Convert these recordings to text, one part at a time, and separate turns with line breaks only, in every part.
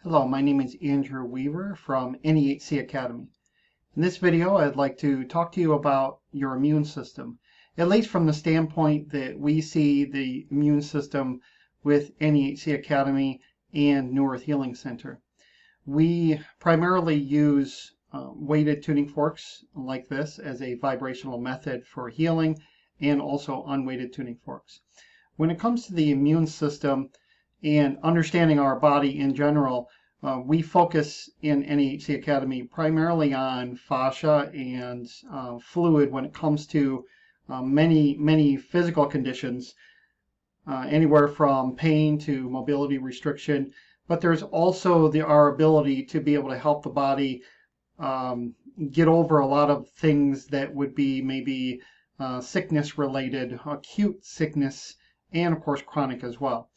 Hello, my name is Andrew Weaver from NEHC Academy. In this video, I'd like to talk to you about your immune system, at least from the standpoint that we see the immune system with NEHC Academy and New Earth Healing Center. We primarily use weighted tuning forks like this as a vibrational method for healing, and also unweighted tuning forks. When it comes to the immune system and understanding our body in general, we focus in NEHC Academy primarily on fascia and fluid when it comes to many physical conditions, anywhere from pain to mobility restriction. But there's also our ability to be able to help the body get over a lot of things that would be maybe sickness related, acute sickness, and of course chronic as well.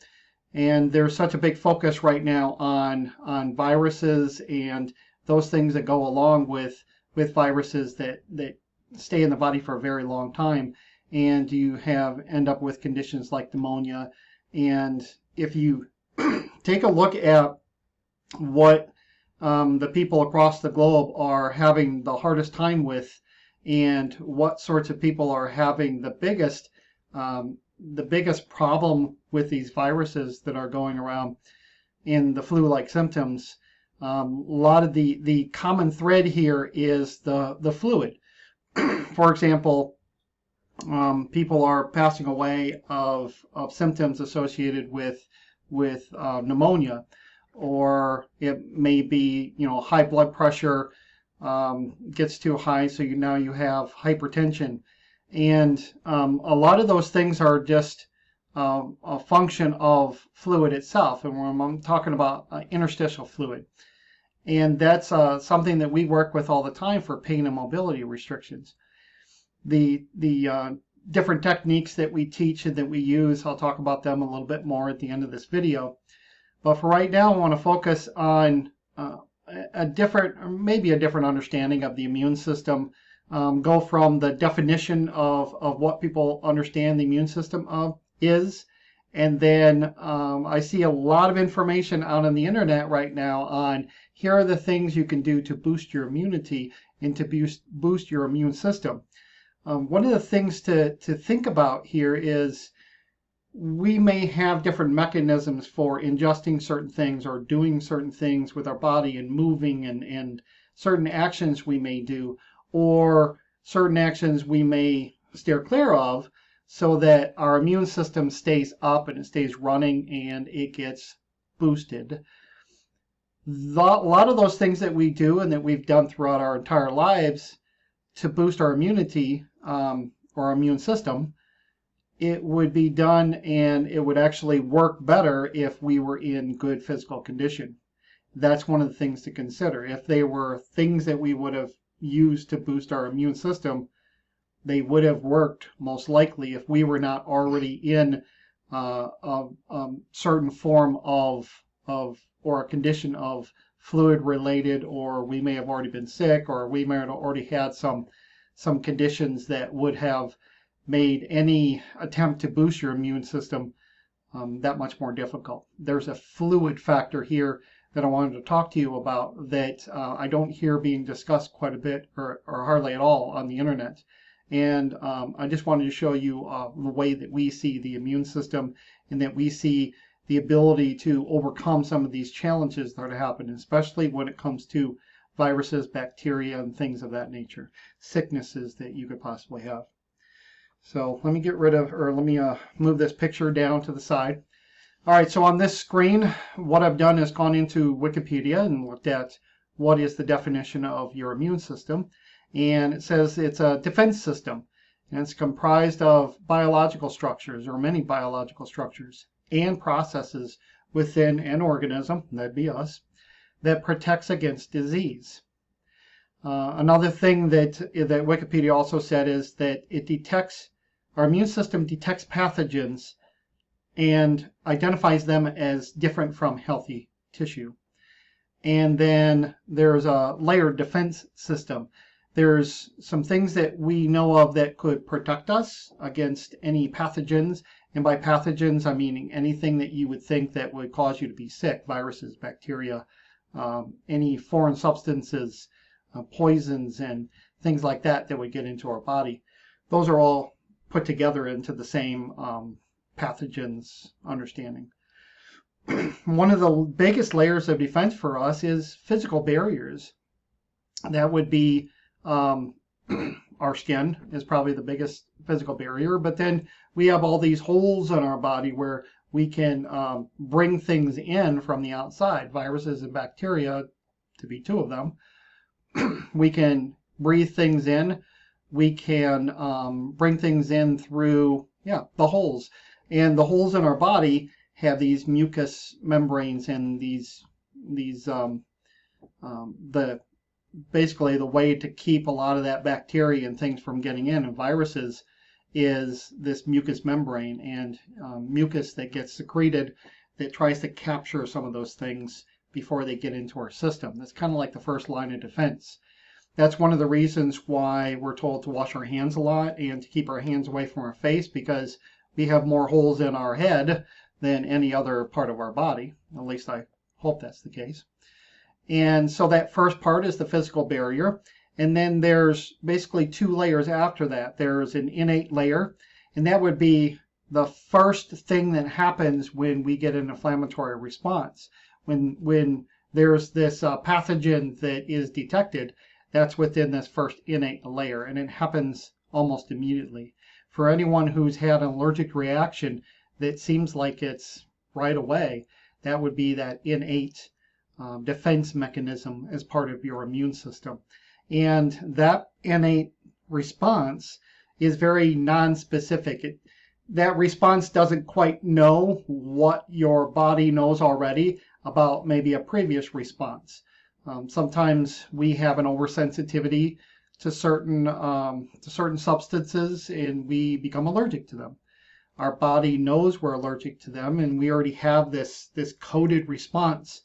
And there's such a big focus right now on viruses and those things that go along with viruses that stay in the body for a very long time, and you end up with conditions like pneumonia. And if you take a look at what the people across the globe are having the hardest time with, and what sorts of people are having the biggest problem with these viruses that are going around in the flu-like symptoms, a lot of the common thread here is the fluid. For example, people are passing away of symptoms associated with pneumonia, or it may be, high blood pressure gets too high, so now you have hypertension. And a lot of those things are just a function of fluid itself, and when I'm talking about interstitial fluid. And that's something that we work with all the time for pain and mobility restrictions. The different techniques that we teach and that we use, I'll talk about them a little bit more at the end of this video. But for right now, I want to focus on maybe a different understanding of the immune system. Go from the definition of what people understand the immune system is, and then I see a lot of information out on the internet right now on here are the things you can do to boost your immunity and to boost your immune system. One of the things to think about here is we may have different mechanisms for ingesting certain things or doing certain things with our body and moving and certain actions we may do, or certain actions we may steer clear of, so that our immune system stays up and it stays running and it gets boosted. A lot of those things that we do and that we've done throughout our entire lives to boost our immunity or our immune system, it would be done and it would actually work better if we were in good physical condition. That's one of the things to consider. If they were things that we would have used to boost our immune system, they would have worked most likely if we were not already in a certain form of or a condition of fluid related, or we may have already been sick, or we may have already had some conditions that would have made any attempt to boost your immune system that much more difficult. There's a fluid factor here that I wanted to talk to you about that I don't hear being discussed quite a bit or hardly at all on the internet. And I just wanted to show you the way that we see the immune system, and that we see the ability to overcome some of these challenges that happen, especially when it comes to viruses, bacteria, and things of that nature, sicknesses that you could possibly have. So let me move this picture down to the side. All right, so on this screen, what I've done is gone into Wikipedia and looked at what is the definition of your immune system. And it says it's a defense system, and it's comprised of biological structures, or many biological structures, and processes within an organism, that'd be us, that protects against disease. Another thing that Wikipedia also said is that our immune system detects pathogens and identifies them as different from healthy tissue. And then there's a layered defense system. There's some things that we know of that could protect us against any pathogens, And by pathogens, I mean anything that you would think that would cause you to be sick: viruses, bacteria, any foreign substances, poisons, and things like that that would get into our body. Those are all put together into the same pathogens understanding. One of the biggest layers of defense for us is physical barriers. That would be our skin is probably the biggest physical barrier, but then we have all these holes in our body where we can bring things in from the outside, viruses and bacteria to be two of them. We can breathe things in. We can bring things in through, the holes. And the holes in our body have these mucous membranes and basically the way to keep a lot of that bacteria and things from getting in, and viruses, is this mucous membrane and mucus that gets secreted that tries to capture some of those things before they get into our system. That's kind of like the first line of defense. That's one of the reasons why we're told to wash our hands a lot and to keep our hands away from our face, because we have more holes in our head than any other part of our body. At least I hope that's the case. And so that first part is the physical barrier. And then there's basically two layers after that. There's an innate layer, and that would be the first thing that happens when we get an inflammatory response. When there's this pathogen that is detected, that's within this first innate layer, and it happens almost immediately. For anyone who's had an allergic reaction that seems like it's right away, that would be that innate defense mechanism as part of your immune system. And that innate response is very non-specific. That response doesn't quite know what your body knows already about maybe a previous response. Sometimes we have an oversensitivity to certain substances, and we become allergic to them. Our body knows we're allergic to them, and we already have this coded response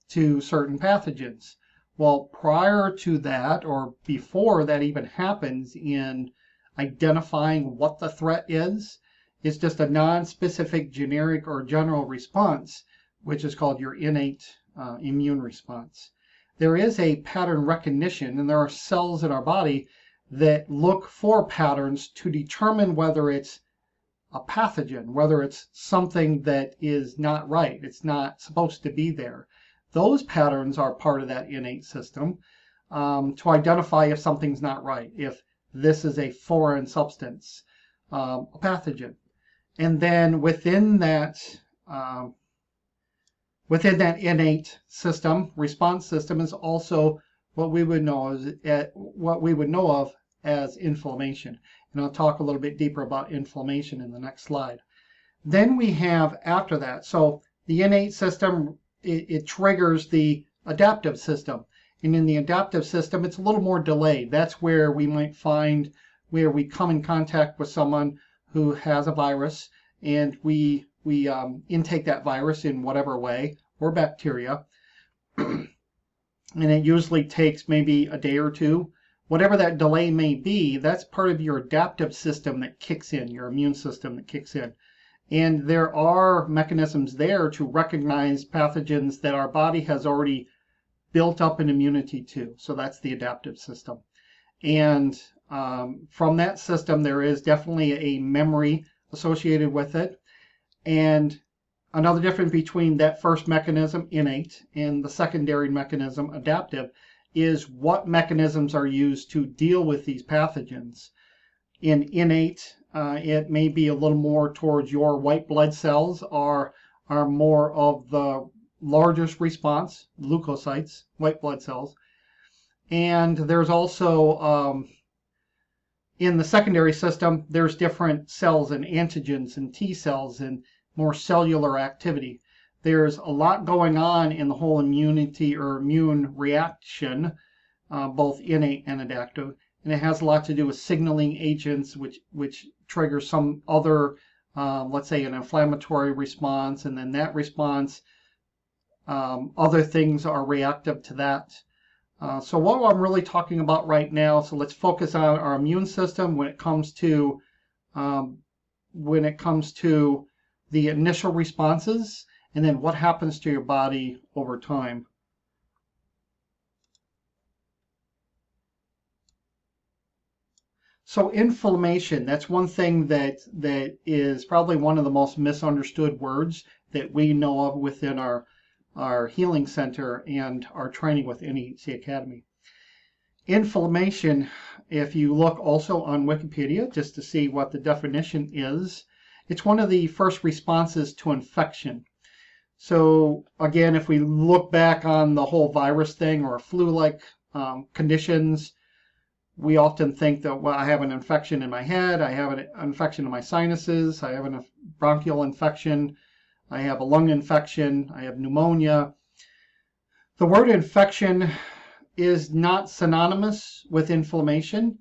to certain pathogens. Well, prior to that, or before that even happens in identifying what the threat is, it's just a non-specific, generic, or general response, which is called your innate immune response. There is a pattern recognition, and there are cells in our body that look for patterns to determine whether it's a pathogen, whether it's something that is not right, it's not supposed to be there. Those patterns are part of that innate system to identify if something's not right, if this is a foreign substance, a pathogen. And then within that innate system, response system, is also what we would know of as inflammation. And I'll talk a little bit deeper about inflammation in the next slide. Then we have after that, so the innate system, it triggers the adaptive system. And in the adaptive system, it's a little more delayed. That's where we might find where we come in contact with someone who has a virus, and we intake that virus in whatever way, or bacteria. And it usually takes maybe a day or two. Whatever that delay may be, that's part of your adaptive system that kicks in, your immune system that kicks in. And there are mechanisms there to recognize pathogens that our body has already built up an immunity to. So that's the adaptive system. And from that system, there is definitely a memory associated with it. And another difference between that first mechanism, innate, and the secondary mechanism, adaptive, is what mechanisms are used to deal with these pathogens. In innate, it may be a little more towards your white blood cells are more of the largest response, leukocytes, white blood cells. And there's also, in the secondary system, there's different cells and antigens and T cells and more cellular activity. There's a lot going on in the whole immunity or immune reaction, both innate and adaptive. And it has a lot to do with signaling agents, which trigger some other, let's say, an inflammatory response, and then that response, other things are reactive to that. So what I'm really talking about right now, so let's focus on our immune system when it comes to when it comes to the initial responses and then what happens to your body over time. So inflammation, that's one thing that is probably one of the most misunderstood words that we know of within our healing center and our training with NEC Academy. Inflammation, if you look also on Wikipedia just to see what the definition is, it's one of the first responses to infection. So again, if we look back on the whole virus thing or flu-like conditions, we often think that, well, I have an infection in my head, I have an infection in my sinuses, I have a bronchial infection, I have a lung infection, I have pneumonia. The word infection is not synonymous with inflammation,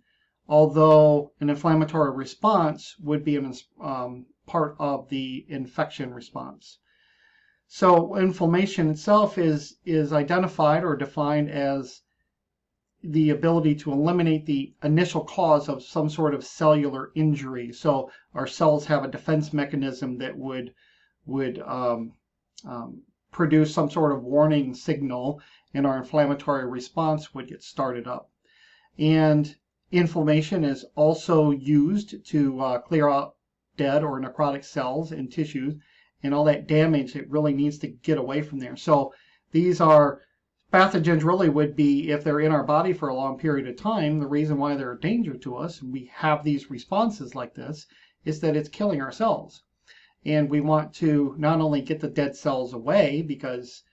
although an inflammatory response would be part of the infection response. So inflammation itself is identified or defined as the ability to eliminate the initial cause of some sort of cellular injury. So our cells have a defense mechanism that would produce some sort of warning signal, and our inflammatory response would get started up. And inflammation is also used to clear out dead or necrotic cells and tissues, and all that damage, it really needs to get away from there. So these are pathogens really would be, if they're in our body for a long period of time, the reason why they're a danger to us, and we have these responses like this, is that it's killing our cells. And we want to not only get the dead cells away, because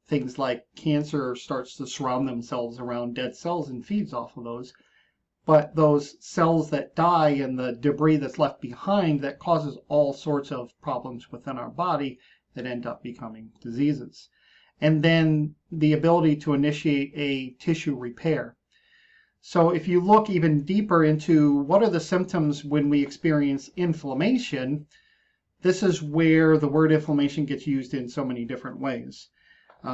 things like cancer starts to surround themselves around dead cells and feeds off of those, but those cells that die and the debris that's left behind that causes all sorts of problems within our body that end up becoming diseases. And then the ability to initiate a tissue repair. So if you look even deeper into what are the symptoms when we experience inflammation, this is where the word inflammation gets used in so many different ways.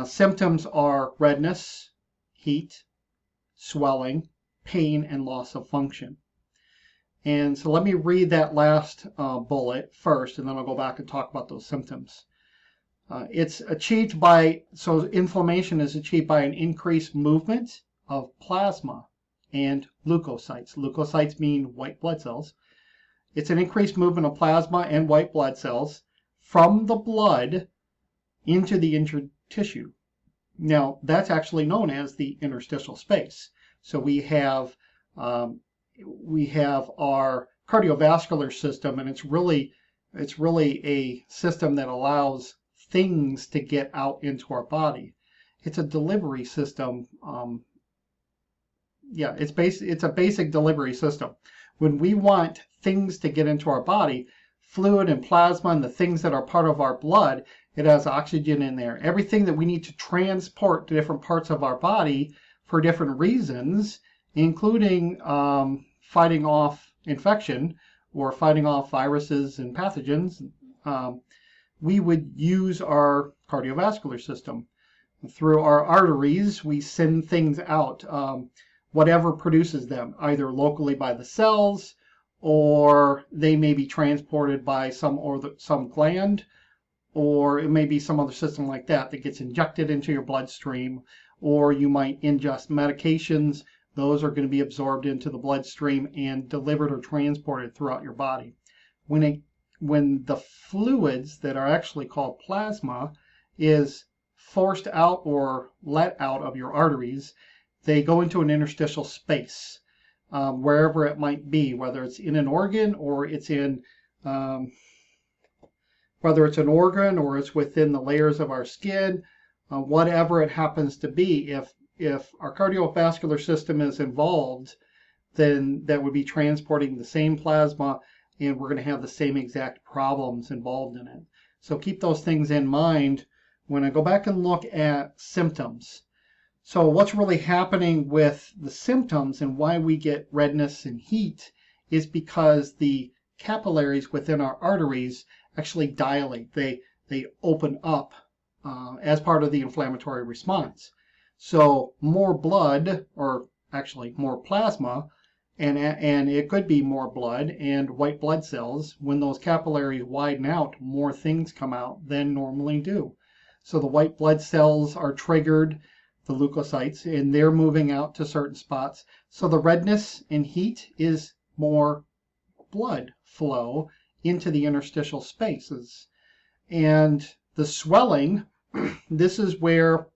Symptoms are redness, heat, swelling, pain, and loss of function. And so let me read that last bullet first, and then I'll go back and talk about those symptoms. It's achieved by, so inflammation is achieved by an increased movement of plasma and leukocytes. Leukocytes mean white blood cells. It's an increased movement of plasma and white blood cells from the blood into the injured tissue. Now, that's actually known as the interstitial space. So we have our cardiovascular system, and it's really a system that allows things to get out into our body. It's a delivery system. It's a basic delivery system. When we want things to get into our body, fluid and plasma and the things that are part of our blood, it has oxygen in there. Everything that we need to transport to different parts of our body for different reasons, including fighting off infection or fighting off viruses and pathogens, we would use our cardiovascular system. Through our arteries, we send things out, whatever produces them, either locally by the cells, or they may be transported by some gland, or it may be some other system like that that gets injected into your bloodstream, or you might ingest medications. Those are going to be absorbed into the bloodstream and delivered or transported throughout your body. When the fluids that are actually called plasma is forced out or let out of your arteries, they go into an interstitial space, wherever it might be, whether it's in an organ or it's in whether it's an organ or it's within the layers of our skin, whatever it happens to be. If our cardiovascular system is involved, then that would be transporting the same plasma, and we're going to have the same exact problems involved in it. So keep those things in mind when I go back and look at symptoms. So what's really happening with the symptoms and why we get redness and heat is because the capillaries within our arteries actually dilate. They open up as part of the inflammatory response. So more blood, or actually more plasma, and it could be more blood and white blood cells. When those capillaries widen out, more things come out than normally do. So the white blood cells are triggered, the leukocytes, and they're moving out to certain spots. So the redness and heat is more blood flow into the interstitial spaces. And the swelling, this is where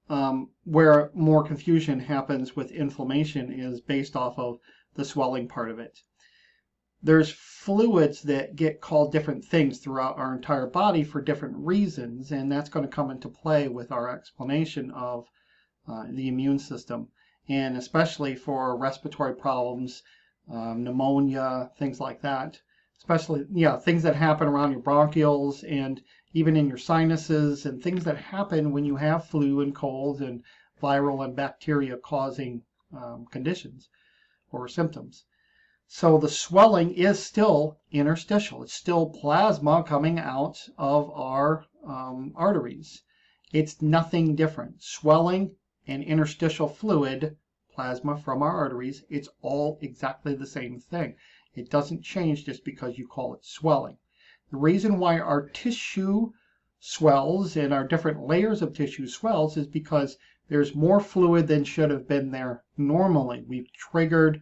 more confusion happens with inflammation, is based off of the swelling part of it. There's fluids that get called different things throughout our entire body for different reasons, and that's going to come into play with our explanation of the immune system, and especially for respiratory problems, pneumonia, things like that. Especially, things that happen around your bronchioles and even in your sinuses, and things that happen when you have flu and colds and viral and bacteria causing conditions or symptoms. So the swelling is still interstitial. It's still plasma coming out of our arteries. It's nothing different. Swelling and interstitial fluid, plasma from our arteries, it's all exactly the same thing. It doesn't change just because you call it swelling. The reason why our tissue swells and our different layers of tissue swells is because there's more fluid than should have been there normally. We've triggered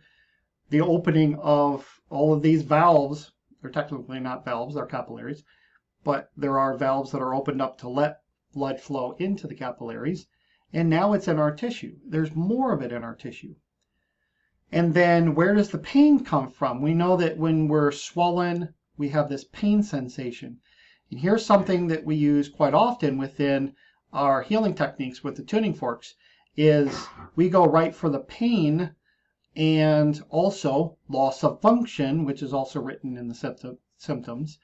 the opening of all of these valves. They're technically not valves, they're capillaries, but there are valves that are opened up to let blood flow into the capillaries, and now it's in our tissue. There's more of it in our tissue. And then where does the pain come from? We know that when we're swollen, we have this pain sensation. And here's something that we use quite often within our healing techniques with the tuning forks, is we go right for the pain and also loss of function, which is also written in the symptoms.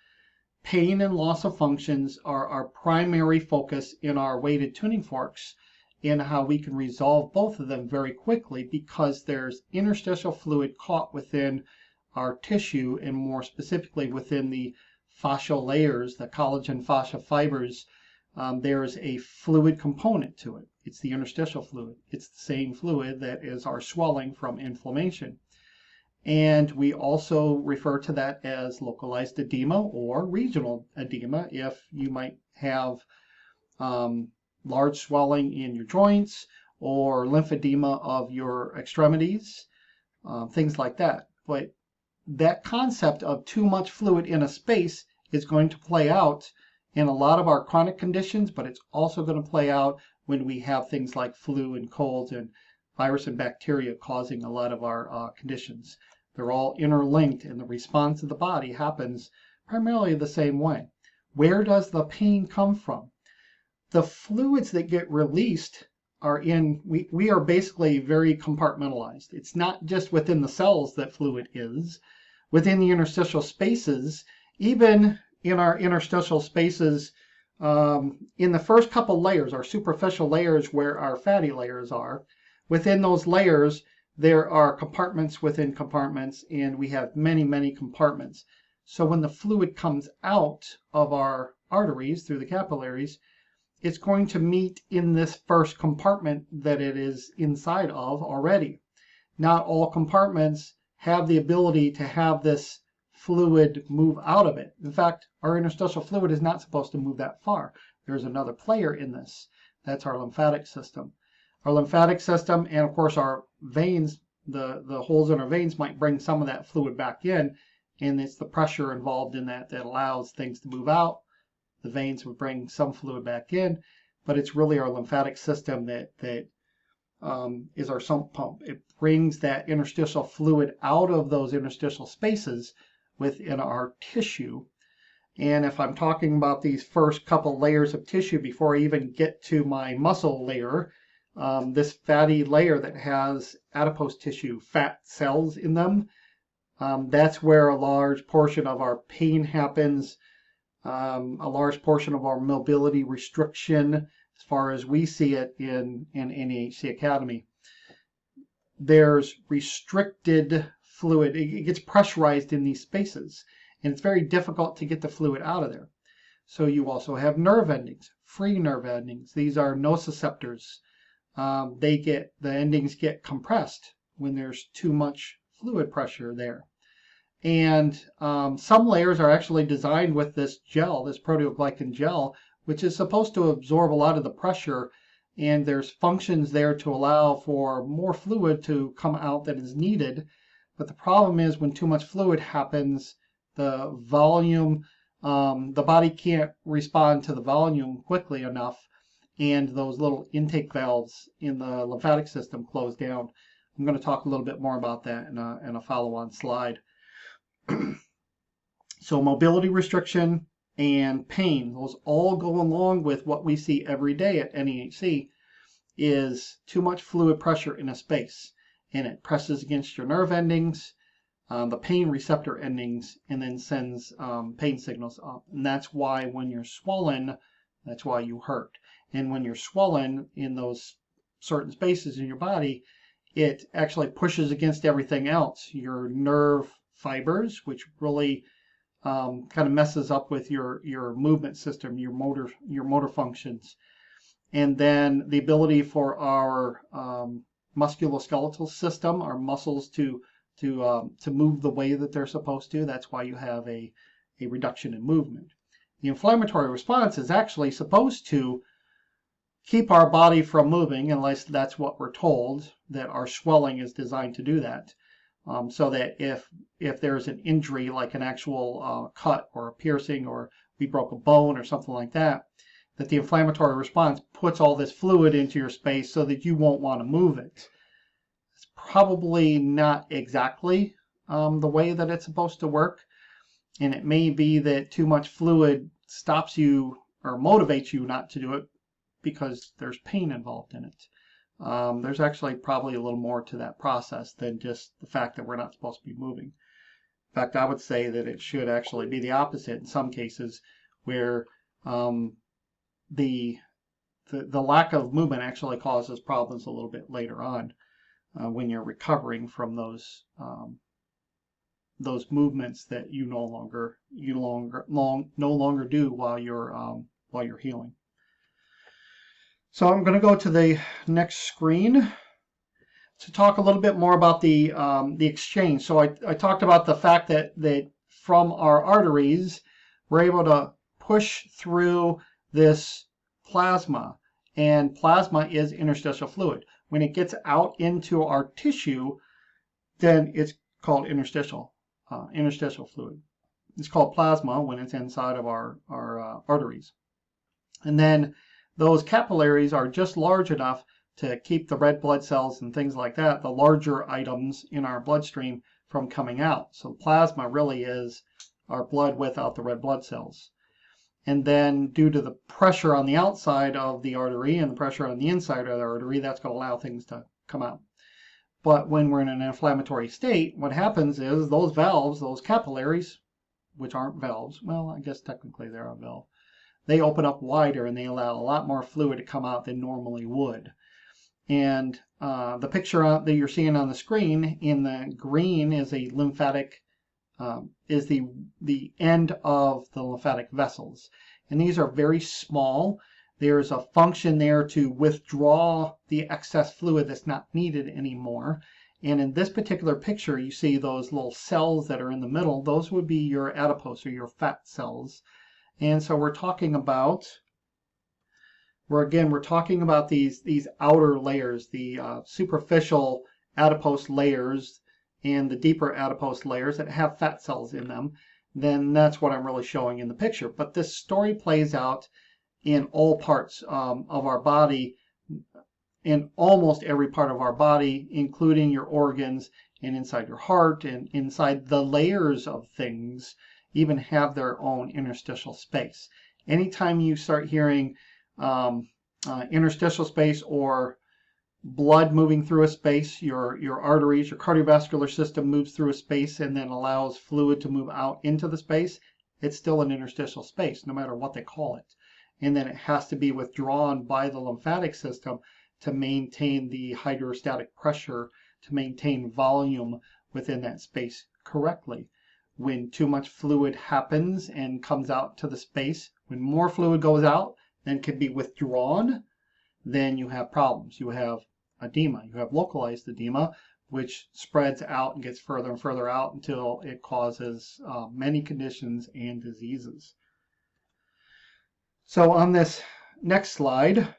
Pain and loss of functions are our primary focus in our weighted tuning forks, in how we can resolve both of them very quickly, because there's interstitial fluid caught within our tissue, and more specifically within the fascial layers, the collagen fascia fibers. There's a fluid component to it. It's the interstitial fluid. It's the same fluid that is our swelling from inflammation. And we also refer to that as localized edema or regional edema if you might have large swelling in your joints or lymphedema of your extremities, things like that. But that concept of too much fluid in a space is going to play out in a lot of our chronic conditions, but it's also going to play out when we have things like flu and colds and virus and bacteria causing a lot of our conditions. They're all interlinked, and the response of the body happens primarily the same way. Where does the pain come from? The fluids that get released are we are basically very compartmentalized. It's not just within the cells that fluid is. Within the interstitial spaces, even in our interstitial spaces, in the first couple layers, our superficial layers where our fatty layers are, within those layers, there are compartments within compartments, and we have many, many compartments. So when the fluid comes out of our arteries through the capillaries, it's going to meet in this first compartment that it is inside of already. Not all compartments have the ability to have this fluid move out of it. In fact, our interstitial fluid is not supposed to move that far. There's another player in this. That's our lymphatic system. Our lymphatic system, and of course our veins, the holes in our veins might bring some of that fluid back in, and it's the pressure involved in that that allows things to move out. The veins would bring some fluid back in, but it's really our lymphatic system that is our sump pump. It brings that interstitial fluid out of those interstitial spaces within our tissue. And if I'm talking about these first couple layers of tissue before I even get to my muscle layer, this fatty layer that has adipose tissue, fat cells in them, that's where a large portion of our pain happens. A large portion of our mobility restriction, as far as we see it in NEHC Academy. There's restricted fluid. It gets pressurized in these spaces, and it's very difficult to get the fluid out of there. So you also have nerve endings, free nerve endings. These are nociceptors. The endings get compressed when there's too much fluid pressure there. And some layers are actually designed with this gel, this proteoglycan gel, which is supposed to absorb a lot of the pressure, and there's functions there to allow for more fluid to come out that is needed. But the problem is when too much fluid happens, the volume, the body can't respond to the volume quickly enough, and those little intake valves in the lymphatic system close down. I'm going to talk a little bit more about that in a follow-on slide. So mobility restriction and pain, those all go along with what we see every day at NEHC, is too much fluid pressure in a space, and it presses against your nerve endings, the pain receptor endings, and then sends pain signals up. And that's why when you're swollen, that's why you hurt. And when you're swollen in those certain spaces in your body, it actually pushes against everything else, your nerve fibers, which really kind of messes up with your movement system, your motor functions, and then the ability for our musculoskeletal system, our muscles to move the way that they're supposed to. That's why you have a reduction in movement. The inflammatory response is actually supposed to keep our body from moving, unless that's what we're told, that our swelling is designed to do that. So that if there's an injury, like an actual cut or a piercing, or we broke a bone or something like that, that the inflammatory response puts all this fluid into your space so that you won't want to move it. It's probably not exactly the way that it's supposed to work, and it may be that too much fluid stops you or motivates you not to do it because there's pain involved in it. There's actually probably a little more to that process than just the fact that we're not supposed to be moving. In fact, I would say that it should actually be the opposite in some cases, where the lack of movement actually causes problems a little bit later on when you're recovering from those movements that you no longer do while you're healing. So I'm going to go to the next screen to talk a little bit more about the exchange. So I talked about the fact that from our arteries, we're able to push through this plasma, and plasma is interstitial fluid. When it gets out into our tissue, then it's called interstitial fluid. It's called plasma when it's inside of our arteries. And then those capillaries are just large enough to keep the red blood cells and things like that, the larger items in our bloodstream, from coming out. So plasma really is our blood without the red blood cells. And then due to the pressure on the outside of the artery and the pressure on the inside of the artery, that's going to allow things to come out. But when we're in an inflammatory state, what happens is those valves, those capillaries, which aren't valves, well, I guess technically they're a valve, they open up wider and they allow a lot more fluid to come out than normally would. And the picture that you're seeing on the screen in the green is a lymphatic, is the end of the lymphatic vessels. And these are very small. There's a function there to withdraw the excess fluid that's not needed anymore. And in this particular picture, you see those little cells that are in the middle. Those would be your adipose, or your fat cells. And so we're talking about, we're talking about these outer layers, the superficial adipose layers and the deeper adipose layers that have fat cells in them. Then that's what I'm really showing in the picture. But this story plays out in all parts of our body, in almost every part of our body, including your organs and inside your heart and inside the layers of things, even have their own interstitial space. Anytime you start hearing interstitial space or blood moving through a space, your arteries, your cardiovascular system moves through a space and then allows fluid to move out into the space, it's still an interstitial space, no matter what they call it. And then it has to be withdrawn by the lymphatic system to maintain the hydrostatic pressure, to maintain volume within that space correctly. When too much fluid happens and comes out to the space, when more fluid goes out than can be withdrawn, then you have problems. You have edema. You have localized edema, which spreads out and gets further and further out until it causes many conditions and diseases. So on this next slide,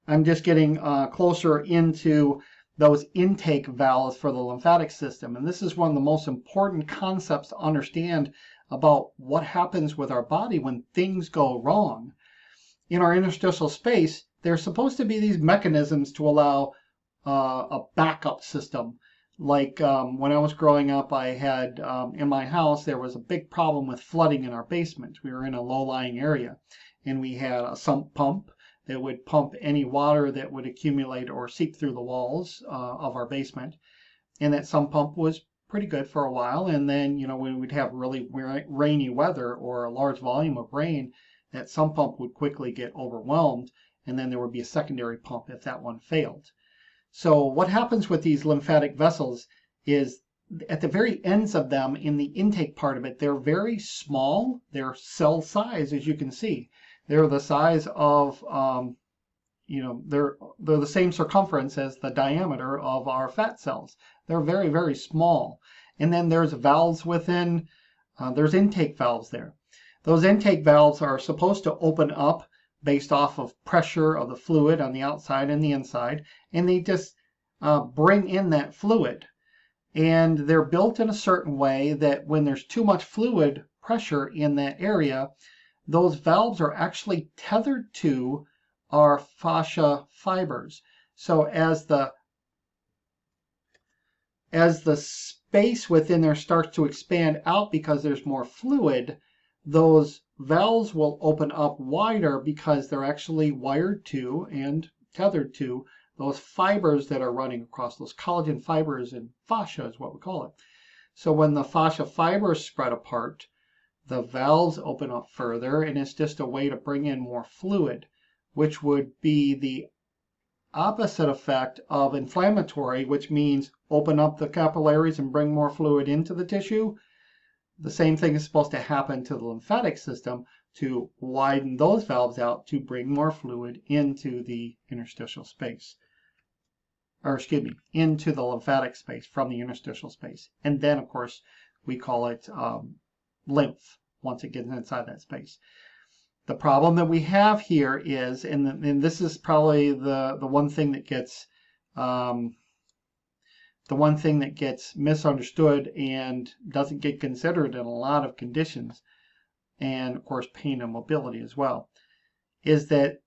I'm just getting closer into those intake valves for the lymphatic system. And this is one of the most important concepts to understand about what happens with our body when things go wrong. In our interstitial space, there's supposed to be these mechanisms to allow a backup system. Like when I was growing up, I had in my house, there was a big problem with flooding in our basement. We were in a low-lying area, and we had a sump pump that would pump any water that would accumulate or seep through the walls of our basement. And that sump pump was pretty good for a while. And then, you know, when we'd have really rainy weather or a large volume of rain, that sump pump would quickly get overwhelmed. And then there would be a secondary pump if that one failed. So what happens with these lymphatic vessels is at the very ends of them in the intake part of it, they're very small. They're cell size, as you can see. They're the size of, you know, they're the same circumference as the diameter of our fat cells. They're very, very small. And then there's valves within, there's intake valves there. Those intake valves are supposed to open up based off of pressure of the fluid on the outside and the inside, and they just bring in that fluid. And they're built in a certain way that when there's too much fluid pressure in that area, those valves are actually tethered to our fascia fibers. So as the space within there starts to expand out because there's more fluid, those valves will open up wider because they're actually wired to and tethered to those fibers that are running across, those collagen fibers, and fascia is what we call it. So when the fascia fibers spread apart, the valves open up further, and it's just a way to bring in more fluid, which would be the opposite effect of inflammatory, which means open up the capillaries and bring more fluid into the tissue. The same thing is supposed to happen to the lymphatic system to widen those valves out to bring more fluid into the interstitial space. Or excuse me, into the lymphatic space from the interstitial space. And then, of course, we call it lymph once it gets inside that space. The problem that we have here is, and this is probably the one thing that gets misunderstood and doesn't get considered in a lot of conditions, and of course pain and mobility as well, is that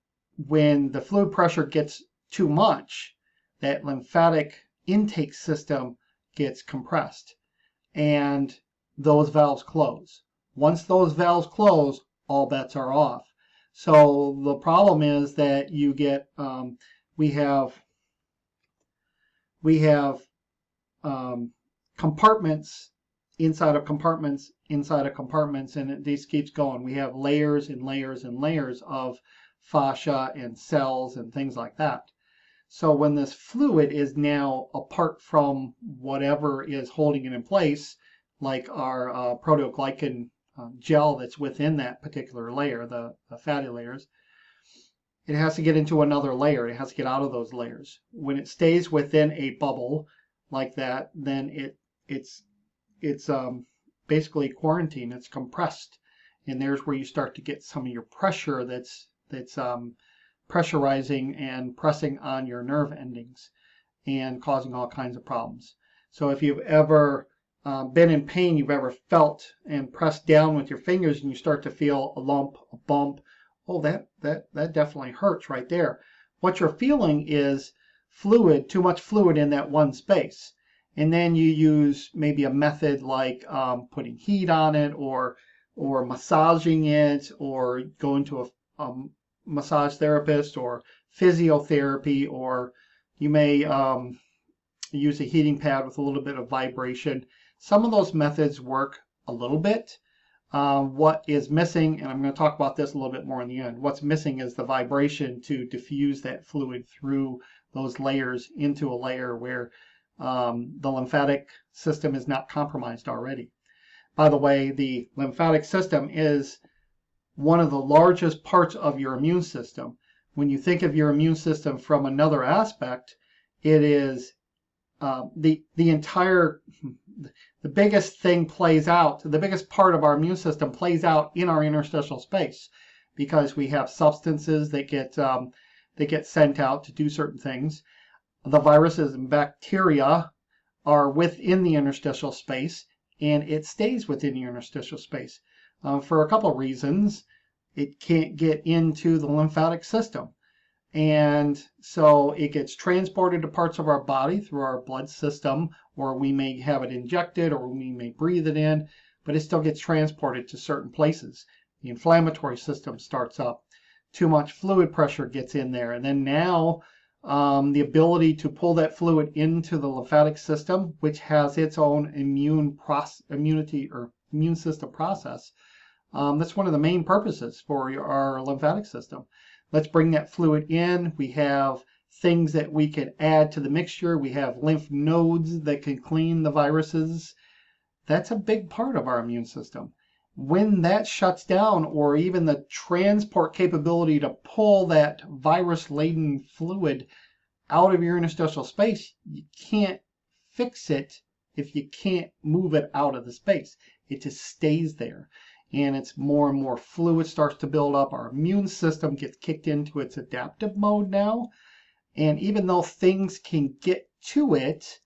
when the fluid pressure gets too much, that lymphatic intake system gets compressed and those valves close. Once those valves close, all bets are off. So the problem is that you get, we have compartments inside of compartments inside of compartments, and it just keeps going. We have layers and layers and layers of fascia and cells and things like that. So when this fluid is now apart from whatever is holding it in place, like our proteoglycan gel that's within that particular layer, the fatty layers, it has to get into another layer. It has to get out of those layers. When it stays within a bubble like that, then it's basically quarantined. It's compressed, and there's where you start to get some of your pressure that's pressurizing and pressing on your nerve endings and causing all kinds of problems. So if you've ever been in pain, you've ever felt and pressed down with your fingers and you start to feel a lump, a bump, oh, that definitely hurts right there. What you're feeling is fluid, too much fluid in that one space. And then you use maybe a method like putting heat on it or massaging it, or going to a massage therapist or physiotherapy, or you may use a heating pad with a little bit of vibration. Some of those methods work a little bit. What is missing, and I'm going to talk about this a little bit more in the end, what's missing is the vibration to diffuse that fluid through those layers into a layer where the lymphatic system is not compromised already. By the way, the lymphatic system is one of the largest parts of your immune system. When you think of your immune system from another aspect, it is the biggest thing plays out, the biggest part of our immune system plays out in our interstitial space, because we have substances that get sent out to do certain things. The viruses and bacteria are within the interstitial space, and it stays within the interstitial space for a couple of reasons. It can't get into the lymphatic system, and so it gets transported to parts of our body through our blood system, or we may have it injected, or we may breathe it in, but it still gets transported to certain places. The inflammatory system starts up, too much fluid pressure gets in there, and then now the ability to pull that fluid into the lymphatic system, which has its own immune system process. That's one of the main purposes for our lymphatic system. Let's bring that fluid in. We have things that we can add to the mixture. We have lymph nodes that can clean the viruses. That's a big part of our immune system. When that shuts down, or even the transport capability to pull that virus-laden fluid out of your interstitial space, you can't fix it if you can't move it out of the space. It just stays there. And it's more and more fluid starts to build up. Our immune system gets kicked into its adaptive mode now. And even though things can get to it,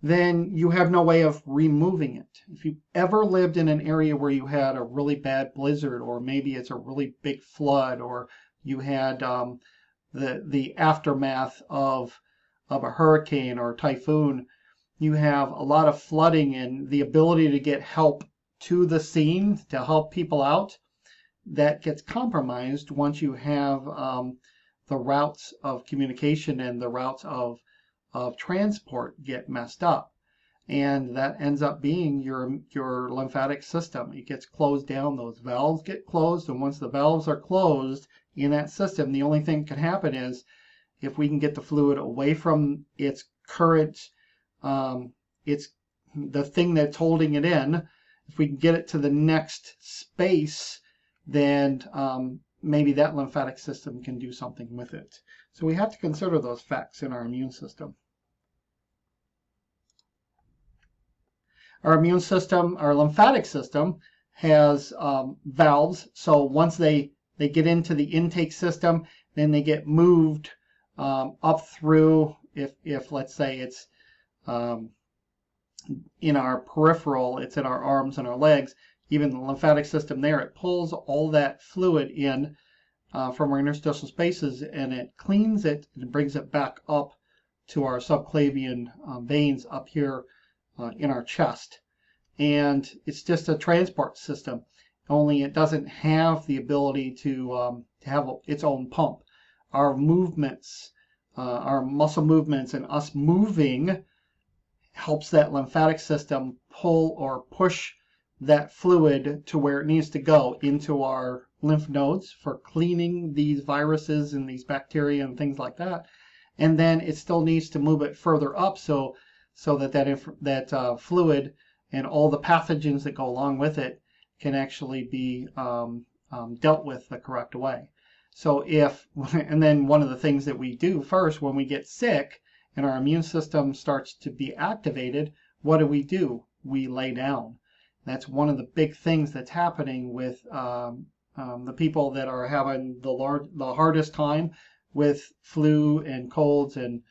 then you have no way of removing it. If you ever lived in an area where you had a really bad blizzard, or maybe it's a really big flood, or you had the aftermath of a hurricane or typhoon, you have a lot of flooding, and the ability to get help to the scene to help people out, that gets compromised once you have the routes of communication and the routes of transport get messed up. And that ends up being your lymphatic system. It gets closed down. Those valves get closed, and once the valves are closed in that system, the only thing that can happen is, if we can get the fluid away from its current, it's the thing that's holding it in, if we can get it to the next space, then maybe that lymphatic system can do something with it. So we have to consider those facts in our immune system. Our immune system, our lymphatic system, has valves. So once they get into the intake system, then they get moved up through, if let's say it's in our peripheral, it's in our arms and our legs, even the lymphatic system there, it pulls all that fluid in from our interstitial spaces, and it cleans it and brings it back up to our subclavian veins up here in our chest. And it's just a transport system, only it doesn't have the ability to have its own pump. Our movements, our muscle movements, and us moving helps that lymphatic system pull or push that fluid to where it needs to go, into our lymph nodes for cleaning these viruses and these bacteria and things like that. And then it still needs to move it further up so that fluid and all the pathogens that go along with it can actually be dealt with the correct way. So and then one of the things that we do first when we get sick and our immune system starts to be activated, what do? We lay down. That's one of the big things that's happening with the people that are having the hardest time with flu and colds and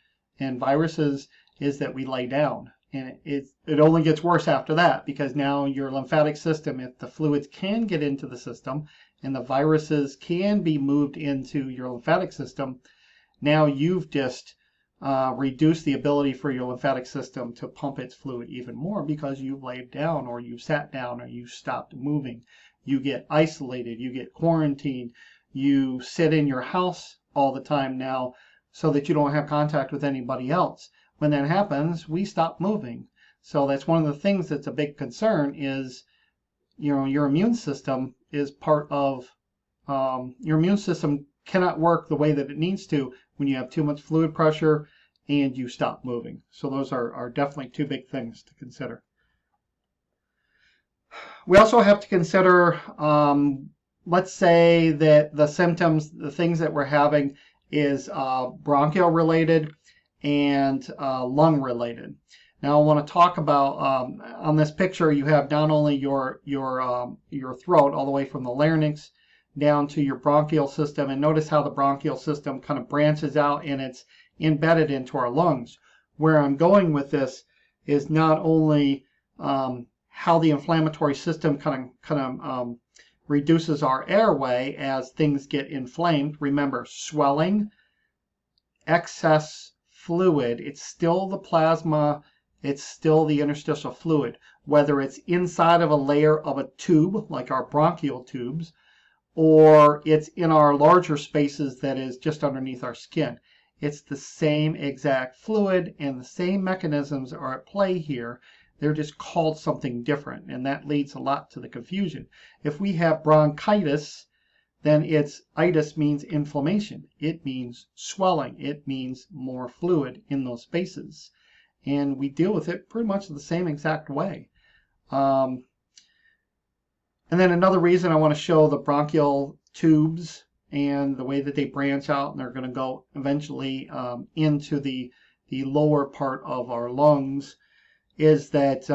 viruses, is that we lay down. And it only gets worse after that, because now your lymphatic system, if the fluids can get into the system and the viruses can be moved into your lymphatic system, now you've just reduced the ability for your lymphatic system to pump its fluid even more, because you've laid down, or you sat down, or you stopped moving. You get isolated, you get quarantined, you sit in your house all the time now so that you don't have contact with anybody else. When that happens, we stop moving. So that's one of the things that's a big concern, is your immune system is part of, your immune system cannot work the way that it needs to when you have too much fluid pressure and you stop moving. So those are definitely two big things to consider. We also have to consider, let's say that the symptoms, the things that we're having is bronchial related, and lung related. Now I want to talk about, on this picture you have not only your throat all the way from the larynx down to your bronchial system, and notice how the bronchial system kind of branches out and it's embedded into our lungs. Where I'm going with this is not only how the inflammatory system kind of reduces our airway as things get inflamed. Remember, swelling, excess fluid, it's still the plasma, it's still the interstitial fluid, whether it's inside of a layer of a tube like our bronchial tubes, or it's in our larger spaces that is just underneath our skin. It's the same exact fluid, and the same mechanisms are at play here. They're just called something different, and that leads a lot to the confusion. If we have bronchitis, then it's itis means inflammation. It means swelling. It means more fluid in those spaces. And we deal with it pretty much the same exact way. And then another reason I want to show the bronchial tubes and the way that they branch out, and they're going to go eventually into the lower part of our lungs, is that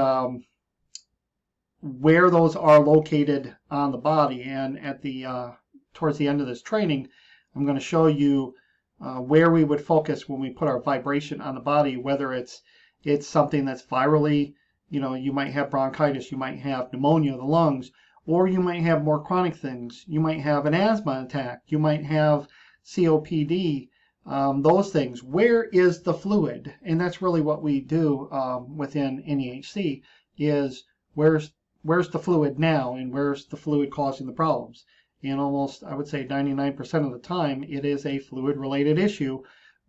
where those are located on the body. And at the towards the end of this training, I'm going to show you where we would focus when we put our vibration on the body, whether it's something that's virally, you might have bronchitis, you might have pneumonia of the lungs, or you might have more chronic things. You might have an asthma attack, you might have COPD, those things. Where is the fluid? And that's really what we do within NEHC, is where's the fluid now, and where's the fluid causing the problems? And almost, I would say 99% of the time, it is a fluid-related issue,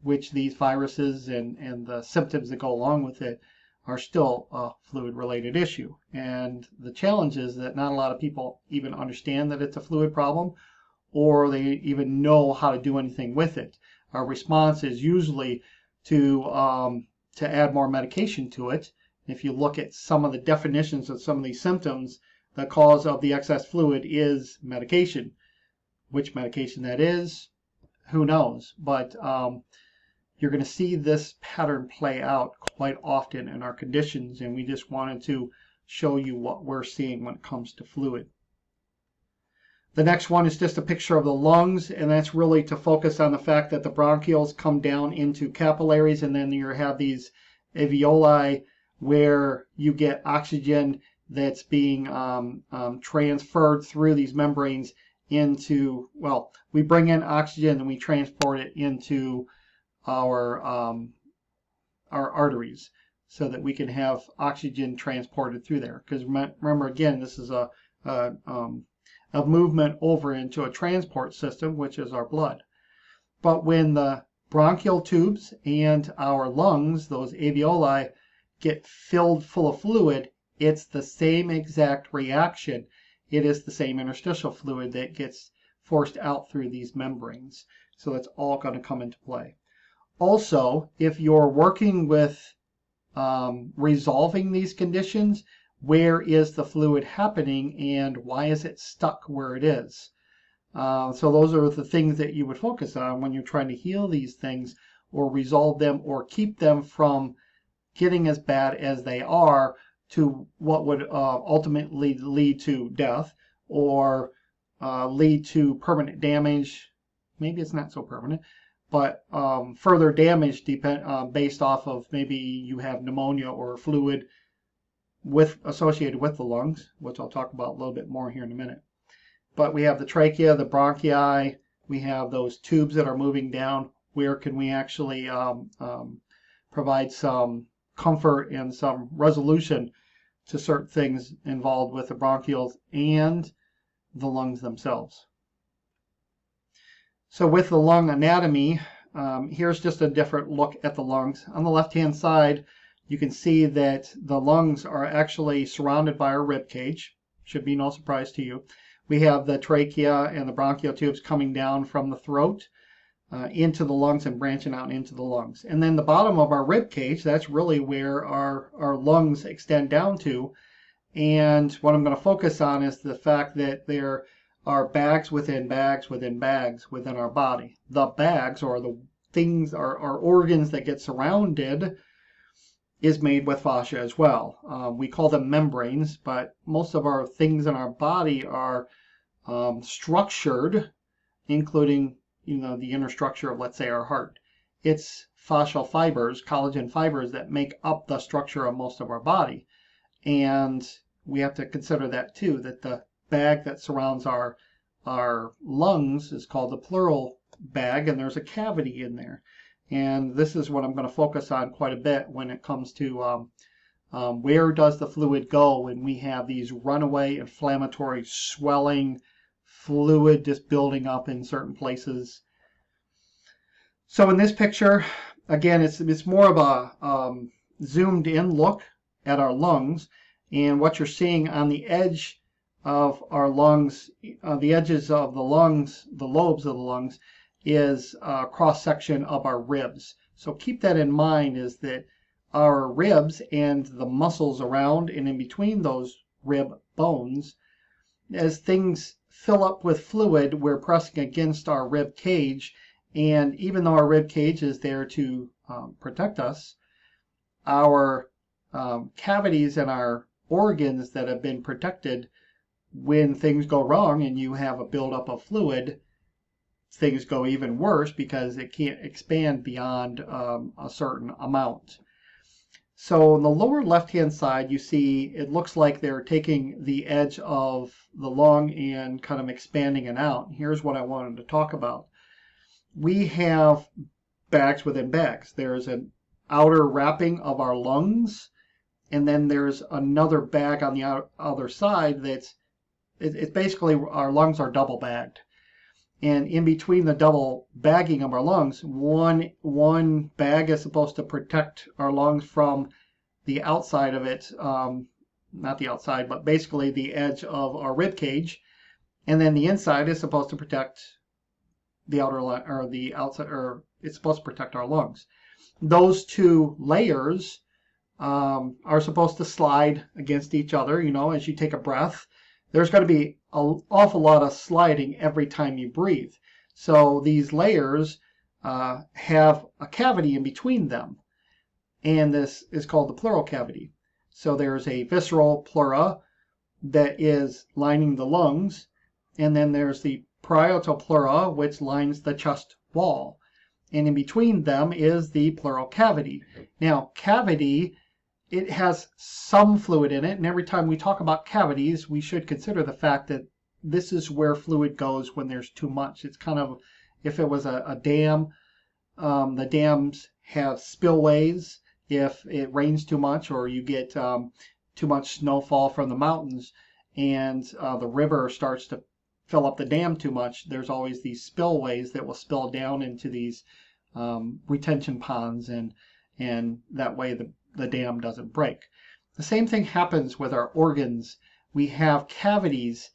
which these viruses and the symptoms that go along with it are still a fluid-related issue. And the challenge is that not a lot of people even understand that it's a fluid problem, or they even know how to do anything with it. Our response is usually to add more medication to it. If you look at some of the definitions of some of these symptoms, the cause of the excess fluid is medication. Which medication that is, who knows? But you're going to see this pattern play out quite often in our conditions, and we just wanted to show you what we're seeing when it comes to fluid. The next one is just a picture of the lungs, and that's really to focus on the fact that the bronchioles come down into capillaries, and then you have these alveoli where you get oxygen that's being transferred through these membranes into, well, we bring in oxygen and we transport it into our arteries so that we can have oxygen transported through there. Because remember, again, this is a movement over into a transport system, which is our blood. But when the bronchial tubes and our lungs, those alveoli, get filled full of fluid, it's the same exact reaction. It is the same interstitial fluid that gets forced out through these membranes. So that's all going to come into play. Also, if you're working with resolving these conditions, where is the fluid happening and why is it stuck where it is? So those are the things that you would focus on when you're trying to heal these things or resolve them or keep them from getting as bad as they are to what would ultimately lead to death or lead to permanent damage. Maybe it's not so permanent, but further damage based off of maybe you have pneumonia or fluid associated with the lungs, which I'll talk about a little bit more here in a minute. But we have the trachea, the bronchi, we have those tubes that are moving down. Where can we actually provide some comfort and some resolution to certain things involved with the bronchioles and the lungs themselves? So with the lung anatomy, here's just a different look at the lungs. On the left-hand side, you can see that the lungs are actually surrounded by our rib cage. Should be no surprise to you. We have the trachea and the bronchial tubes coming down from the throat into the lungs and branching out into the lungs. And then the bottom of our rib cage, that's really where our lungs extend down to. And what I'm going to focus on is the fact that there are bags within bags within bags within our body. The bags, or things, our organs that get surrounded, is made with fascia as well. We call them membranes, but most of our things in our body are structured, including the inner structure of, let's say, our heart. It's fascial fibers, collagen fibers, that make up the structure of most of our body. And we have to consider that too, that the bag that surrounds our lungs is called the pleural bag, and there's a cavity in there. And this is what I'm going to focus on quite a bit when it comes to where does the fluid go when we have these runaway inflammatory swelling fluid just building up in certain places. So in this picture, again, it's more of a zoomed in look at our lungs, and what you're seeing on the edge of our lungs, the edges of the lungs, the lobes of the lungs, is a cross section of our ribs. So keep that in mind, is that our ribs and the muscles around and in between those rib bones, as things fill up with fluid, we're pressing against our rib cage, and even though our rib cage is there to protect us, our cavities and our organs that have been protected, when things go wrong and you have a buildup of fluid, things go even worse because it can't expand beyond a certain amount. So on the lower left-hand side, you see it looks like they're taking the edge of the lung and kind of expanding it out. Here's what I wanted to talk about. We have bags within bags. There's an outer wrapping of our lungs, and then there's another bag on the other side that's it's basically our lungs are double bagged. And in between the double bagging of our lungs, one bag is supposed to protect our lungs from the outside of it, not the outside, but basically the edge of our rib cage, and then the inside is supposed to protect the outer or the outside, or it's supposed to protect our lungs. Those two layers are supposed to slide against each other. As you take a breath, there's going to be an awful lot of sliding every time you breathe. So these layers have a cavity in between them, and this is called the pleural cavity. So there's a visceral pleura that is lining the lungs, and then there's the parietal pleura, which lines the chest wall. And in between them is the pleural cavity. Now, cavity, it has some fluid in it, and every time we talk about cavities, we should consider the fact that this is where fluid goes when there's too much. It's kind of, if it was a dam, the dams have spillways. If it rains too much, or you get too much snowfall from the mountains, and the river starts to fill up the dam too much, there's always these spillways that will spill down into these retention ponds, and that way the dam doesn't break. The same thing happens with our organs. We have cavities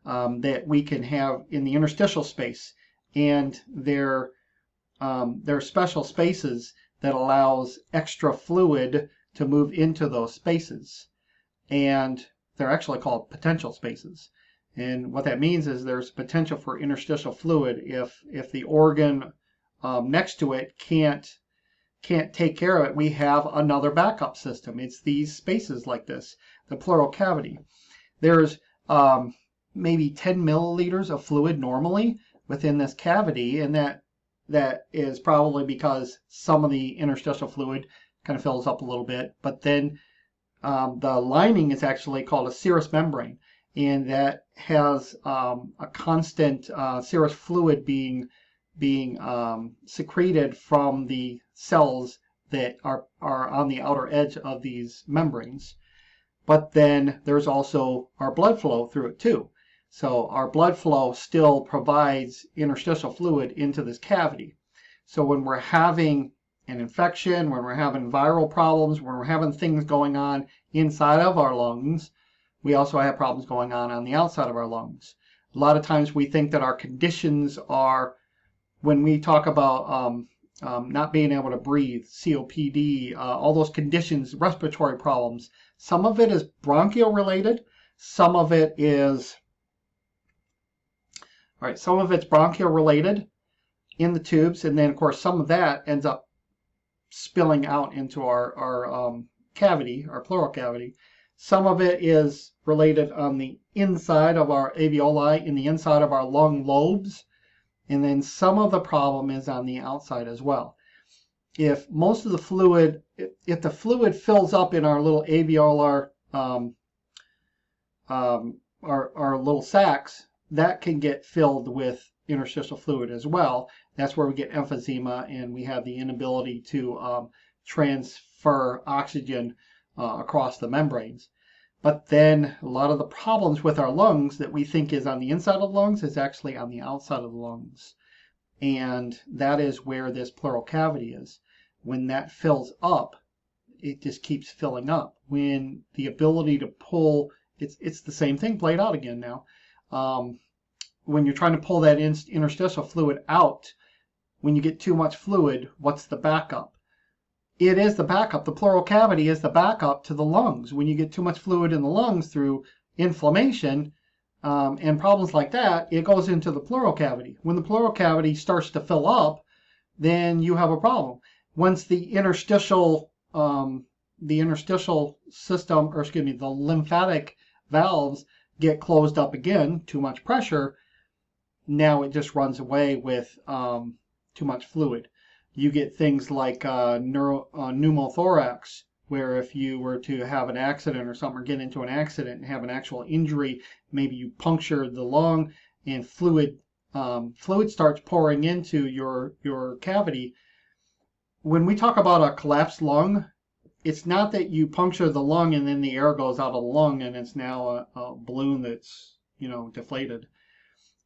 that we can have in the interstitial space, and they're special spaces that allows extra fluid to move into those spaces, and they're actually called potential spaces. And what that means is there's potential for interstitial fluid if the organ next to it can't take care of it. We have another backup system. It's these spaces like this, the pleural cavity. There's maybe 10 milliliters of fluid normally within this cavity, and that is probably because some of the interstitial fluid kind of fills up a little bit, but then the lining is actually called a serous membrane, and that has a constant serous fluid being secreted from the cells that are on the outer edge of these membranes. But then there's also our blood flow through it too. So our blood flow still provides interstitial fluid into this cavity. So when we're having an infection, when we're having viral problems, when we're having things going on inside of our lungs, we also have problems going on the outside of our lungs. A lot of times we think that our conditions are, when we talk about not being able to breathe, COPD, all those conditions, respiratory problems, some of it is bronchial related, some of it is, some of it's bronchial related, in the tubes, and then of course some of that ends up spilling out into our cavity, our pleural cavity. Some of it is related on the inside of our alveoli, in the inside of our lung lobes, and then some of the problem is on the outside as well. If most of the fluid, if the fluid fills up in our little alveolar, our little sacs, that can get filled with interstitial fluid as well. That's where we get emphysema, and we have the inability to transfer oxygen across the membranes. But then a lot of the problems with our lungs that we think is on the inside of the lungs is actually on the outside of the lungs. And that is where this pleural cavity is. When that fills up, it just keeps filling up. When the ability to pull, it's the same thing played out again now. When you're trying to pull that interstitial fluid out, when you get too much fluid, what's the backup? It is the backup. The pleural cavity is the backup to the lungs. When you get too much fluid in the lungs through inflammation and problems like that, it goes into the pleural cavity. When the pleural cavity starts to fill up, then you have a problem. Once the interstitial system, or excuse me, the lymphatic valves get closed up again, too much pressure, now it just runs away with too much fluid. You get things like pneumothorax, where if you were to have an accident or something, or get into an accident and have an actual injury, maybe you puncture the lung and fluid starts pouring into your cavity. When we talk about a collapsed lung, it's not that you puncture the lung and then the air goes out of the lung and it's now a balloon that's, deflated.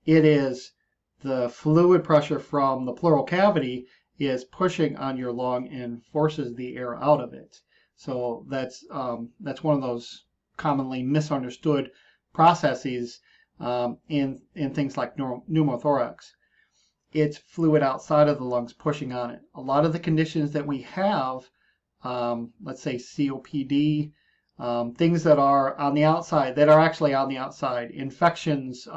It is the fluid pressure from the pleural cavity is pushing on your lung and forces the air out of it. So that's one of those commonly misunderstood processes in things like pneumothorax. It's fluid outside of the lungs pushing on it. A lot of the conditions that we have, let's say COPD, things that are on the outside, that are actually on the outside, infections,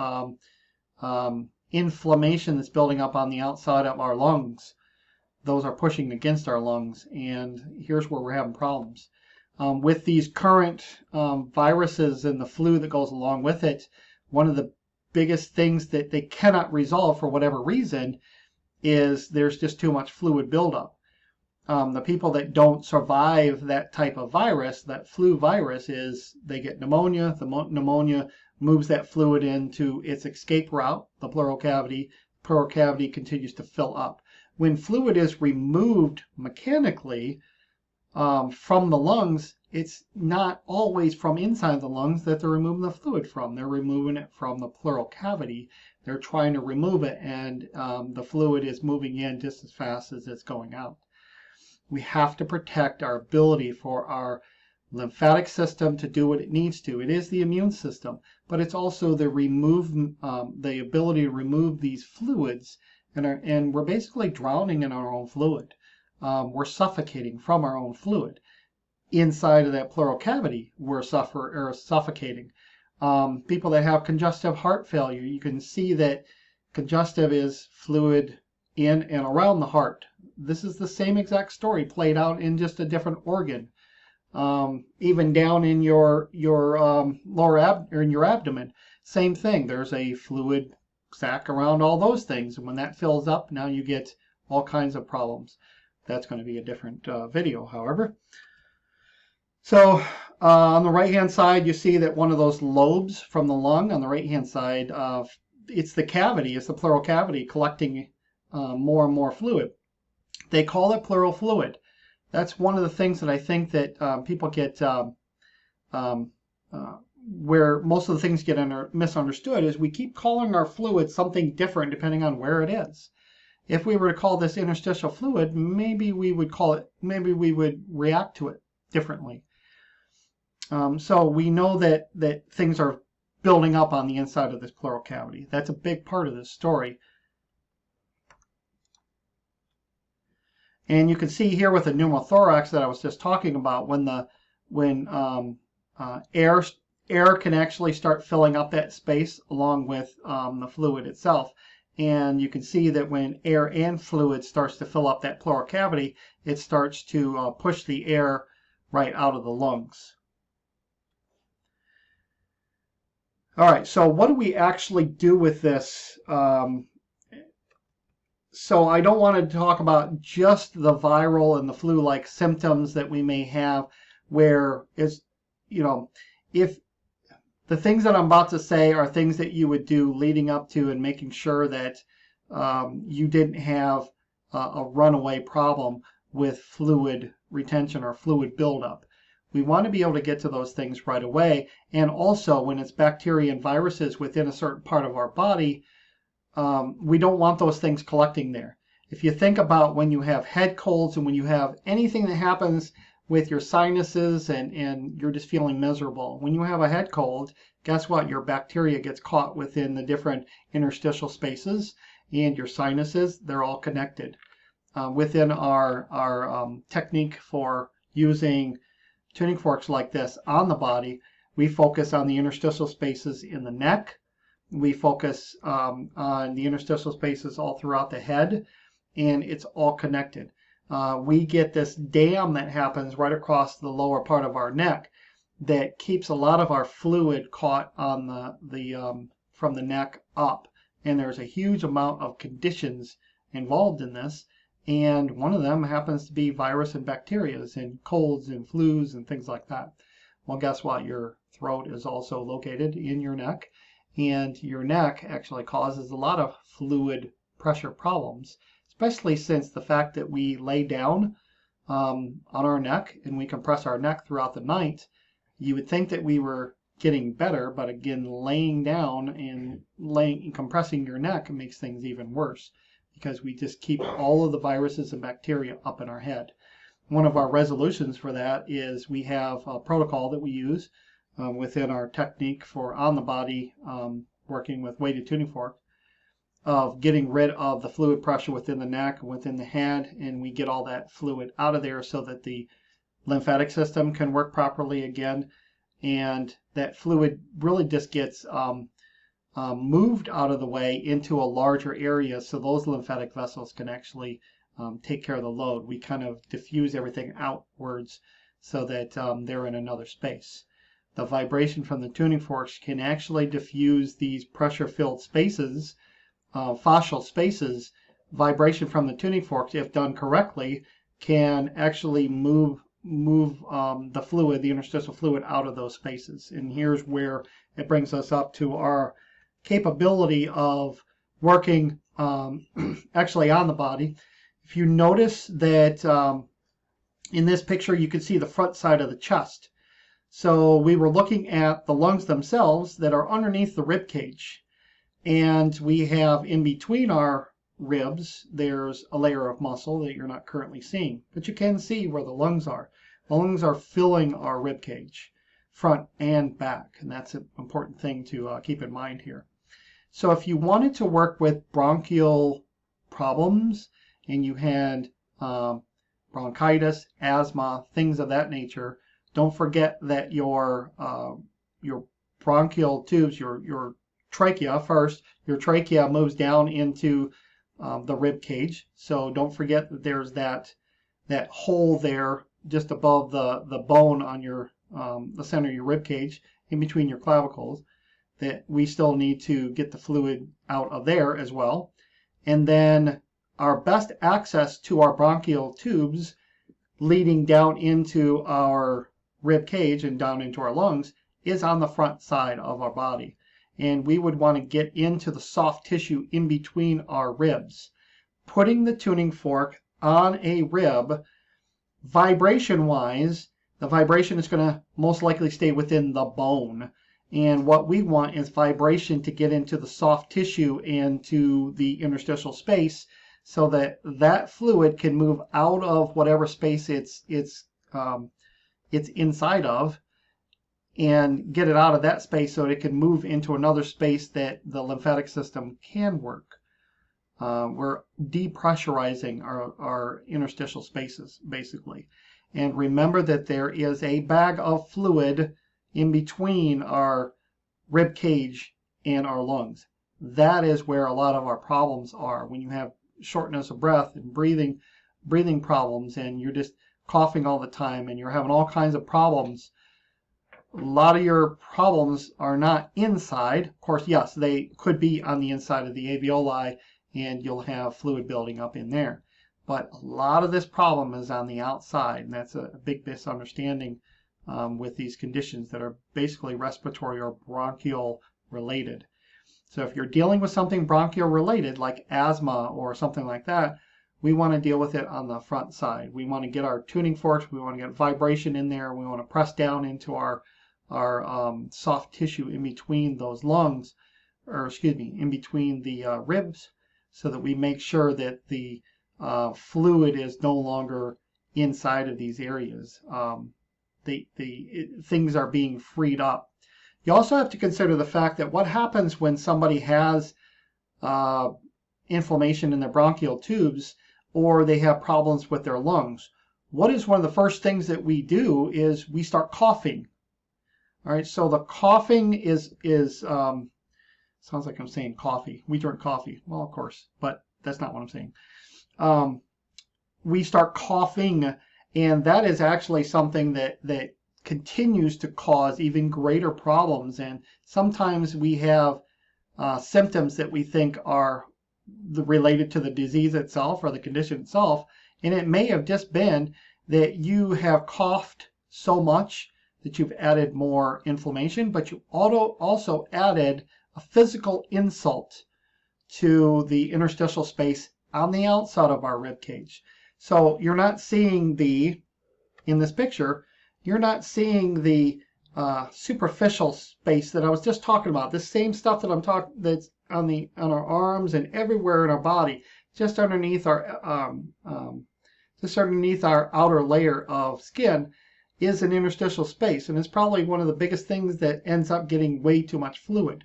inflammation that's building up on the outside of our lungs, those are pushing against our lungs, and here's where we're having problems. With these current viruses and the flu that goes along with it, one of the biggest things that they cannot resolve for whatever reason is there's just too much fluid buildup. The people that don't survive that type of virus, that flu virus, is they get pneumonia. The pneumonia moves that fluid into its escape route, the pleural cavity. Pleural cavity continues to fill up. When fluid is removed mechanically from the lungs, it's not always from inside the lungs that they're removing the fluid from. They're removing it from the pleural cavity. They're trying to remove it, and the fluid is moving in just as fast as it's going out. We have to protect our ability for our lymphatic system to do what it needs to. It is the immune system, but it's also the ability to remove these fluids, and we're basically drowning in our own fluid. We're suffocating from our own fluid. Inside of that pleural cavity, we're suffocating. People that have congestive heart failure, you can see that congestive is fluid in and around the heart. This is the same exact story played out in just a different organ. Even down in your in your abdomen, same thing. There's a fluid sac around all those things, and when that fills up, now you get all kinds of problems. That's going to be a different video, however. So on the right hand side, you see that one of those lobes from the lung on the right hand side, it's the cavity, it's the pleural cavity collecting more and more fluid. They call it pleural fluid. That's one of the things that I think that people get, where most of the things get misunderstood, is we keep calling our fluid something different depending on where it is. If we were to call this interstitial fluid, maybe we would react to it differently. So we know that things are building up on the inside of this pleural cavity. That's a big part of this story. And you can see here with the pneumothorax that I was just talking about, when air can actually start filling up that space along with the fluid itself, And you can see that when air and fluid starts to fill up that pleural cavity, it starts to push the air right out of the lungs. All right, so what do we actually do with this? So I don't want to talk about just the viral and the flu-like symptoms that we may have, where it's, if the things that I'm about to say are things that you would do leading up to and making sure that you didn't have a runaway problem with fluid retention or fluid buildup. We want to be able to get to those things right away. And also, when it's bacteria and viruses within a certain part of our body, we don't want those things collecting there. If you think about when you have head colds and when you have anything that happens with your sinuses and you're just feeling miserable, when you have a head cold, guess what? Your bacteria gets caught within the different interstitial spaces, and your sinuses, they're all connected. Within our technique for using tuning forks like this on the body, we focus on the interstitial spaces in the neck. We focus on the interstitial spaces all throughout the head, and it's all connected. We get this dam that happens right across the lower part of our neck that keeps a lot of our fluid caught on the from the neck up. And there's a huge amount of conditions involved in this, and one of them happens to be virus and bacteria and colds and flus and things like that. Well, guess what? Your throat is also located in your neck, and your neck actually causes a lot of fluid pressure problems, especially since the fact that we lay down on our neck and we compress our neck throughout the night. You would think that we were getting better, but again, laying down and compressing your neck makes things even worse, because we just keep all of the viruses and bacteria up in our head. One of our resolutions for that is we have a protocol that we use within our technique for on the body, working with weighted tuning fork, of getting rid of the fluid pressure within the neck and within the head, and we get all that fluid out of there so that the lymphatic system can work properly again, and that fluid really just gets moved out of the way into a larger area so those lymphatic vessels can actually take care of the load. We kind of diffuse everything outwards so that they're in another space. The vibration from the tuning forks can actually diffuse these pressure-filled spaces, fascial spaces. Vibration from the tuning forks, if done correctly, can actually move the fluid, the interstitial fluid, out of those spaces. And here's where it brings us up to our capability of working actually on the body. If you notice that in this picture, you can see the front side of the chest. So we were looking at the lungs themselves that are underneath the rib cage. And we have in between our ribs, there's a layer of muscle that you're not currently seeing. But you can see where the lungs are. The lungs are filling our rib cage, front and back. And that's an important thing to keep in mind here. So if you wanted to work with bronchial problems and you had bronchitis, asthma, things of that nature, don't forget that your bronchial tubes, your trachea first, your trachea moves down into the rib cage. So don't forget that there's that hole there just above the bone on your the center of your rib cage, in between your clavicles, that we still need to get the fluid out of there as well. And then our best access to our bronchial tubes leading down into our rib cage and down into our lungs is on the front side of our body. And we would want to get into the soft tissue in between our ribs. Putting the tuning fork on a rib, vibration-wise, the vibration is going to most likely stay within the bone. And what we want is vibration to get into the soft tissue and to the interstitial space so that that fluid can move out of whatever space it's inside of, and get it out of that space so it can move into another space that the lymphatic system can work. We're depressurizing our interstitial spaces, basically. And remember that there is a bag of fluid in between our rib cage and our lungs. that is where a lot of our problems are. When you have shortness of breath and breathing problems, and you're just coughing all the time and you're having all kinds of problems, a lot of your problems are not inside. Of course, yes, they could be on the inside of the alveoli, and you'll have fluid building up in there. But a lot of this problem is on the outside, and that's a big misunderstanding with these conditions that are basically respiratory or bronchial related. So if you're dealing with something bronchial related, like asthma or something like that, we want to deal with it on the front side. We want to get our tuning forks, we want to get vibration in there, we want to press down into our soft tissue in between those lungs, or excuse me, in between the ribs, so that we make sure that the fluid is no longer inside of these areas. Things are being freed up. You also have to consider the fact that what happens when somebody has inflammation in their bronchial tubes, or they have problems with their lungs. What is one of the first things that we do is we start coughing. All right, so the coughing is sounds like I'm saying coffee. We drink coffee. Well, of course, but that's not what I'm saying. We start coughing, and that is actually something that continues to cause even greater problems. And sometimes we have symptoms that we think are related to the disease itself or the condition itself, and it may have just been that you have coughed so much that you've added more inflammation, but you also added a physical insult to the interstitial space on the outside of our rib cage. So you're not seeing in this picture, you're not seeing the superficial space that I was just talking about. This same stuff that I'm talking, that's on our arms and everywhere in our body, just underneath our outer layer of skin, is an interstitial space, and it's probably one of the biggest things that ends up getting way too much fluid.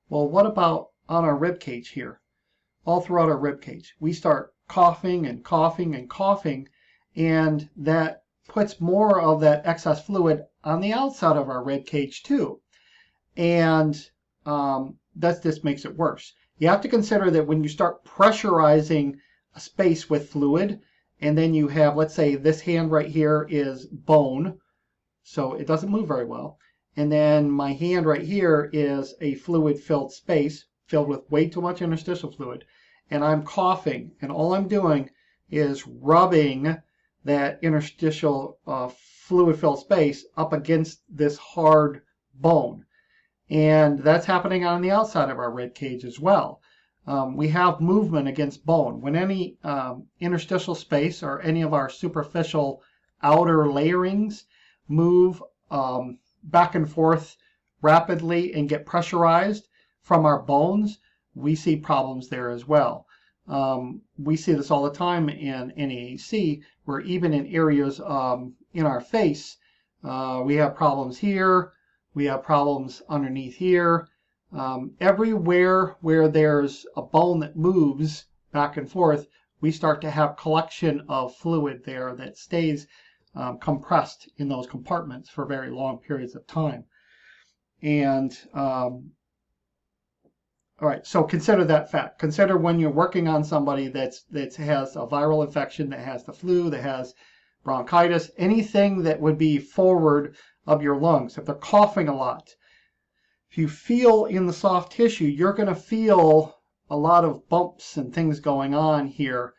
Well, what about on our rib cage here? All throughout our rib cage, we start coughing and coughing and coughing, and that puts more of that excess fluid on the outside of our rib cage too, and that just makes it worse. You have to consider that when you start pressurizing a space with fluid, and then you have, let's say this hand right here is bone, so it doesn't move very well, and then my hand right here is a fluid-filled space filled with way too much interstitial fluid, and I'm coughing, and all I'm doing is rubbing that interstitial fluid-filled space up against this hard bone. And that's happening on the outside of our rib cage as well. We have movement against bone. When any interstitial space or any of our superficial outer layerings move back and forth rapidly and get pressurized from our bones, we see problems there as well. We see this all the time in NAAC, where even in areas in our face, we have problems here, we have problems underneath here. Everywhere where there's a bone that moves back and forth, we start to have collection of fluid there that stays compressed in those compartments for very long periods of time. And all right, so consider that fact. Consider when you're working on somebody that has a viral infection, that has the flu, that has bronchitis, anything that would be forward of your lungs. If they're coughing a lot, if you feel in the soft tissue, you're going to feel a lot of bumps and things going on here.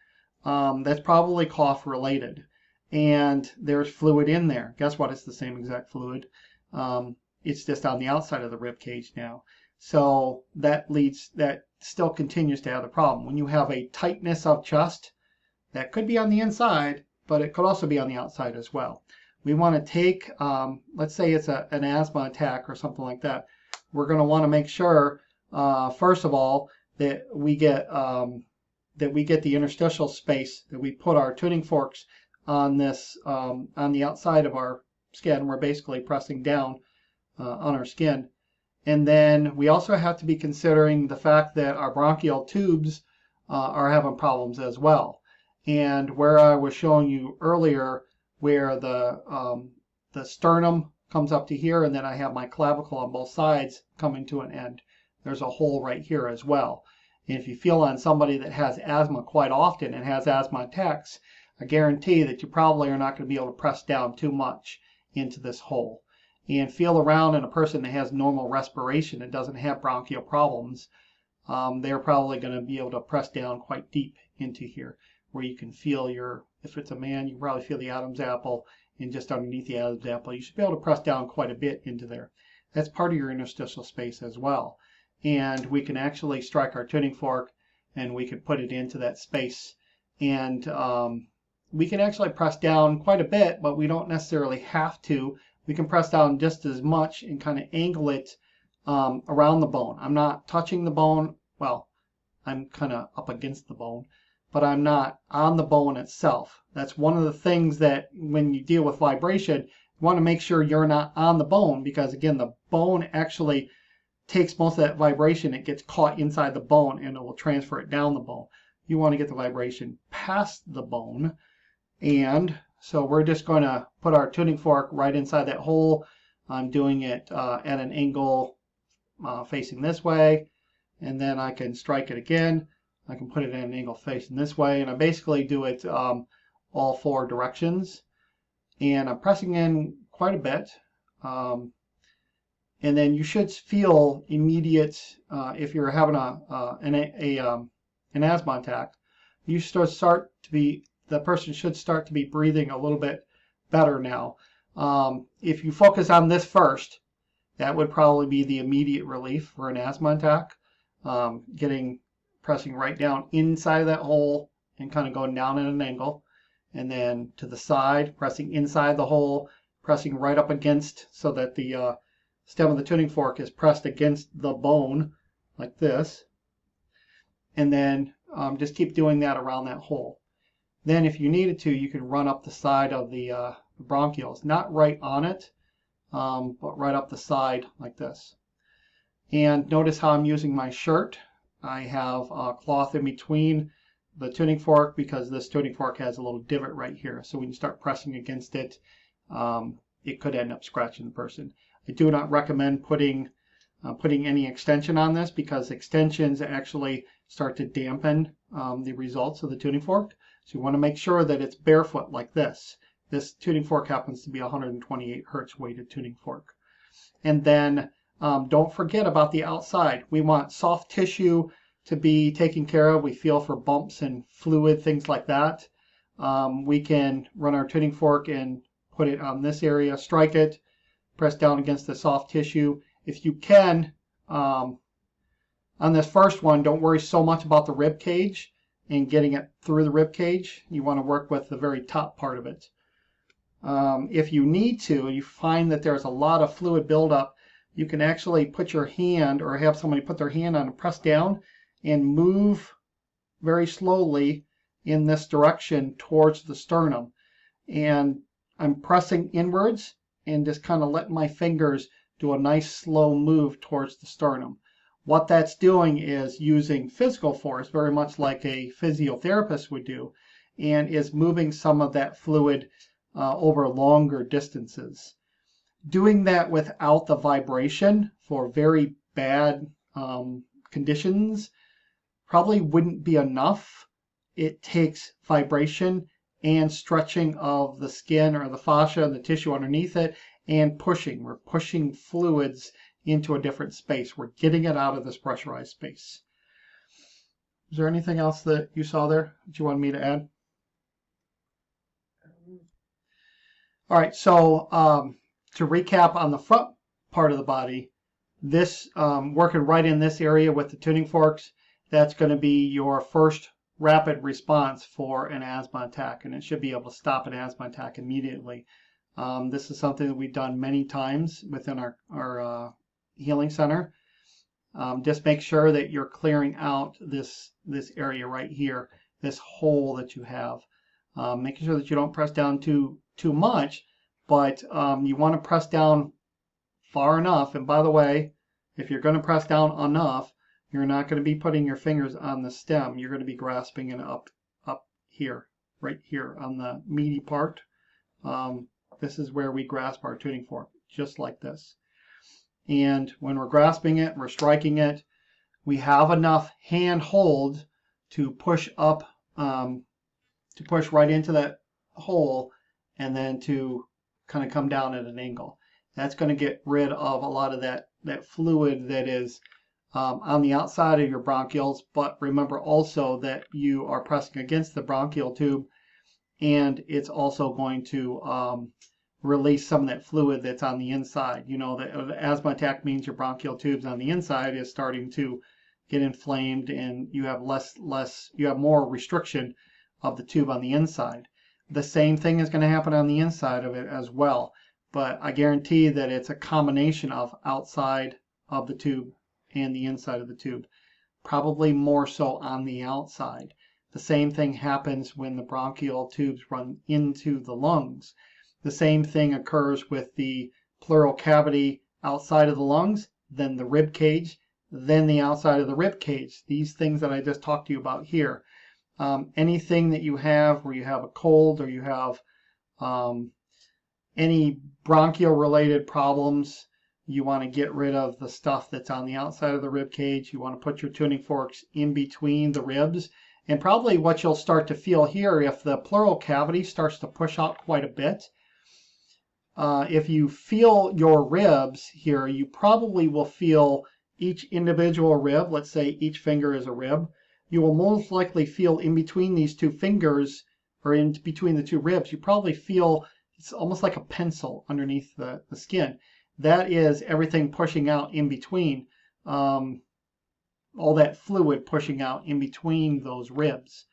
That's probably cough related. And there's fluid in there. Guess what? It's the same exact fluid. It's just on the outside of the rib cage now. So that still continues to have the problem. When you have a tightness of chest, that could be on the inside, but it could also be on the outside as well. We want to take, let's say it's an asthma attack or something like that. We're going to want to make sure, first of all, that we get the interstitial space, that we put our tuning forks on this on the outside of our skin. We're basically pressing down on our skin. And then we also have to be considering the fact that our bronchial tubes are having problems as well. And where I was showing you earlier, where the sternum comes up to here, and then I have my clavicle on both sides coming to an end. there's a hole right here as well. And if you feel on somebody that has asthma quite often and has asthma attacks, I guarantee that you probably are not going to be able to press down too much into this hole. And feel around in a person that has normal respiration and doesn't have bronchial problems, they're probably going to be able to press down quite deep into here, where you can feel your, if it's a man, you probably feel the Adam's apple, and just underneath the Adam's apple, you should be able to press down quite a bit into there. That's part of your interstitial space as well. And we can actually strike our tuning fork and we can put it into that space. And we can actually press down quite a bit, but we don't necessarily have to. We can press down just as much and kind of angle it around the bone. I'm not touching the bone. Well, I'm kind of up against the bone, but I'm not on the bone itself. That's one of the things that when you deal with vibration, you want to make sure you're not on the bone, because again, the bone actually takes most of that vibration. It gets caught inside the bone and it will transfer it down the bone. You want to get the vibration past the bone. And so we're just going to put our tuning fork right inside that hole. I'm doing it at an angle facing this way, and then I can strike it again. I can put it at an angle facing this way, and I basically do it all four directions. And I'm pressing in quite a bit. And then you should feel immediate, if you're having an asthma attack, you should start to be, the person should start to be breathing a little bit better now. If you focus on this first, that would probably be the immediate relief for an asthma attack. Pressing right down inside of that hole and kind of going down at an angle. And then to the side, pressing inside the hole, pressing right up against, so that the stem of the tuning fork is pressed against the bone like this. And then just keep doing that around that hole. Then if you needed to, you can run up the side of the bronchioles, not right on it, but right up the side like this. And notice how I'm using my shirt. I have a cloth in between the tuning fork because this tuning fork has a little divot right here. So when you start pressing against it, it could end up scratching the person. I do not recommend putting any extension on this, because extensions actually start to dampen the results of the tuning fork. So you want to make sure that it's barefoot like this. This tuning fork happens to be a 128 hertz weighted tuning fork. And then don't forget about the outside. We want soft tissue to be taken care of. We feel for bumps and fluid, things like that. We can run our tuning fork and put it on this area, strike it, press down against the soft tissue. If you can, on this first one, don't worry so much about the rib cage and getting it through the rib cage. You want to work with the very top part of it. If you need to, and you find that there's a lot of fluid buildup, you can actually put your hand, or have somebody put their hand on and press down and move very slowly in this direction towards the sternum. And I'm pressing inwards and just kind of letting my fingers do a nice slow move towards the sternum. What that's doing is using physical force, very much like a physiotherapist would do, and is moving some of that fluid over longer distances. Doing that without the vibration for very bad conditions probably wouldn't be enough. It takes vibration and stretching of the skin or the fascia and the tissue underneath it, and pushing. We're pushing fluids into a different space. We're getting it out of this pressurized space. Is there anything else that you saw there that you wanted me to add? All right, so to recap on the front part of the body, this working right in this area with the tuning forks, that's going to be your first rapid response for an asthma attack, and it should be able to stop an asthma attack immediately. This is something that we've done many times within our healing center. Just make sure that you're clearing out this area right here, this hole that you have. Making sure that you don't press down too much, but you want to press down far enough. And by the way, if you're going to press down enough, you're not going to be putting your fingers on the stem. You're going to be grasping it up here, right here on the meaty part. This is where we grasp our tuning fork, just like this. And when we're grasping it, we're striking it, we have enough handhold to push up, to push right into that hole, and then to kind of come down at an angle. That's going to get rid of a lot of that fluid that is on the outside of your bronchioles. But remember also that you are pressing against the bronchial tube, and it's also going to release some of that fluid that's on the inside. You know that asthma attack means your bronchial tubes on the inside is starting to get inflamed, and you have you have more restriction of the tube on the inside. The same thing is going to happen on the inside of it as well, but I guarantee that it's a combination of outside of the tube and the inside of the tube, probably more so on the outside. The same thing happens when the bronchial tubes run into the lungs. The same thing occurs with the pleural cavity outside of the lungs, then the rib cage, then the outside of the rib cage. These things that I just talked to you about here. Anything that you have where you have a cold or you have any bronchial related problems, you want to get rid of the stuff that's on the outside of the rib cage. You want to put your tuning forks in between the ribs. And probably what you'll start to feel here, if the pleural cavity starts to push out quite a bit, if you feel your ribs here, you probably will feel each individual rib. Let's say each finger is a rib. You will most likely feel in between these two fingers, or in between the two ribs, you probably feel it's almost like a pencil underneath the skin. That is everything pushing out in between, all that fluid pushing out in between those ribs.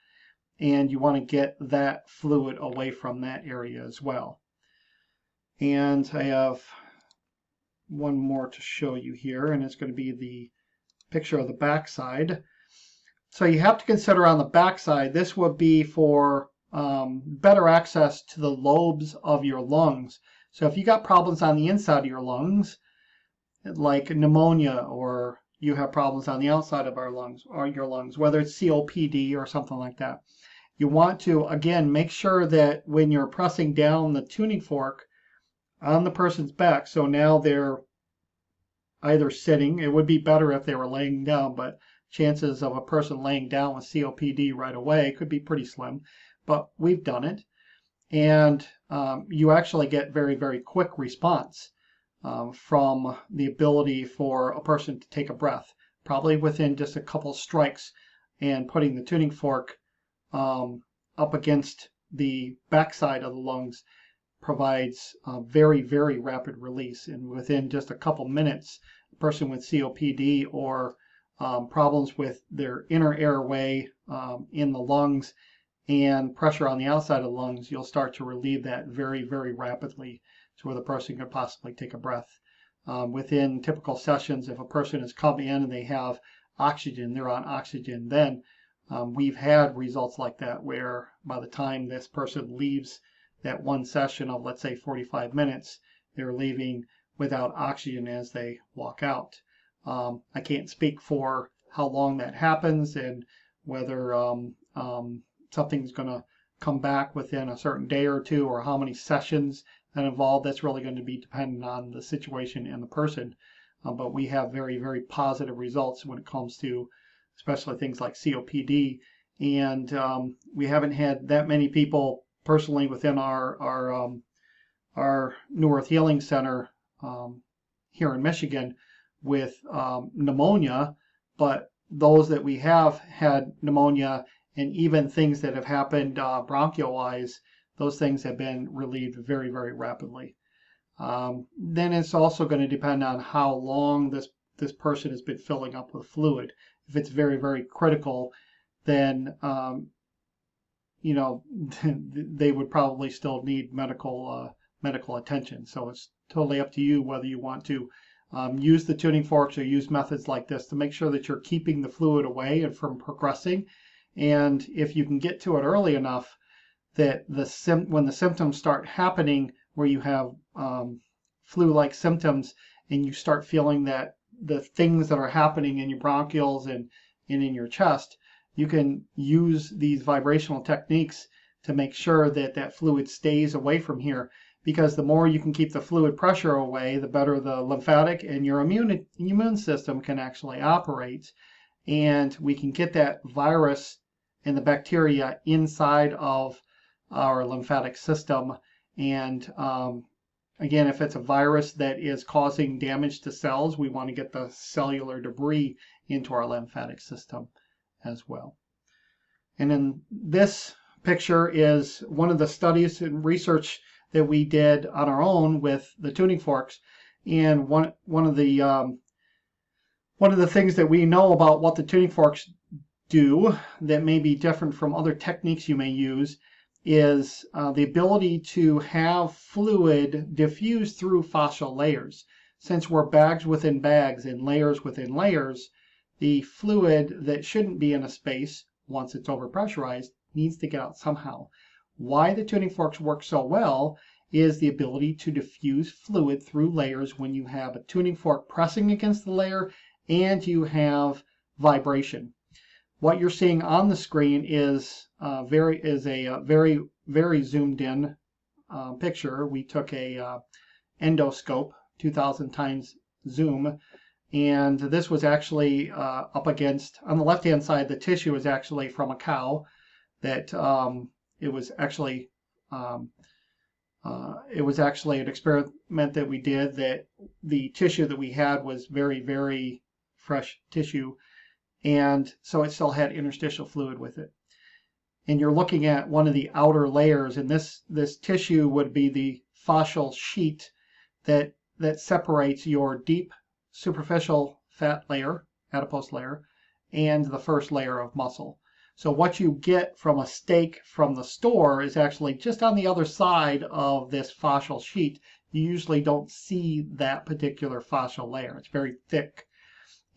And you want to get that fluid away from that area as well. And I have one more to show you here, and it's going to be the picture of the backside. So you have to consider on the backside, this would be for better access to the lobes of your lungs. So if you got problems on the inside of your lungs, like pneumonia, or you have problems on the outside of our lungs, or your lungs, whether it's COPD or something like that, you want to, again, make sure that when you're pressing down the tuning fork on the person's back, so now they're either sitting, it would be better if they were laying down, but chances of a person laying down with COPD right away could be pretty slim, but we've done it. And you actually get very, very quick response from the ability for a person to take a breath, probably within just a couple strikes, and putting the tuning fork up against the backside of the lungs provides very, very rapid release. And within just a couple minutes, a person with COPD or problems with their inner airway in the lungs and pressure on the outside of the lungs, you'll start to relieve that very, very rapidly to where the person could possibly take a breath. Within typical sessions, if a person has come in and they have oxygen, they're on oxygen, then we've had results like that where by the time this person leaves that one session of, let's say, 45 minutes, they're leaving without oxygen as they walk out. I can't speak for how long that happens and whether something's going to come back within a certain day or two, or how many sessions that involve. That's really going to be dependent on the situation and the person. But we have very, very positive results when it comes to especially things like COPD. And we haven't had that many people personally within our New Earth Healing Center here in Michigan with pneumonia, but those that we have had pneumonia, and even things that have happened bronchial-wise, those things have been relieved very, very rapidly. Then it's also going to depend on how long this person has been filling up with fluid. If it's very, very critical, then you know, they would probably still need medical attention. So it's totally up to you whether you want to use the tuning forks or use methods like this to make sure that you're keeping the fluid away and from progressing. And if you can get to it early enough that when the symptoms start happening, where you have flu-like symptoms and you start feeling that the things that are happening in your bronchioles and in your chest, you can use these vibrational techniques to make sure that that fluid stays away from here, because the more you can keep the fluid pressure away, the better the lymphatic and your immune system can actually operate. and we can get that virus and the bacteria inside of our lymphatic system. And again, if it's a virus that is causing damage to cells, we want to get the cellular debris into our lymphatic system as well. And then this picture is one of the studies and research that we did on our own with the tuning forks. And one of the things that we know about what the tuning forks do that may be different from other techniques you may use is the ability to have fluid diffuse through fascial layers. Since we're bags within bags and layers within layers, the fluid that shouldn't be in a space once it's overpressurized needs to get out somehow. Why the tuning forks work so well is the ability to diffuse fluid through layers when you have a tuning fork pressing against the layer and you have vibration. What you're seeing on the screen is a very zoomed in picture. We took a endoscope, 2,000 times zoom, and this was actually up against, on the left hand side, the tissue is actually from a cow that it was actually an experiment that we did, that the tissue that we had was very, very fresh tissue, and so it still had interstitial fluid with it. And you're looking at one of the outer layers, and this tissue would be the fascial sheet that separates your deep superficial fat layer, adipose layer, and the first layer of muscle. So what you get from a steak from the store is actually just on the other side of this fascial sheet. You usually don't see that particular fascial layer. It's very thick,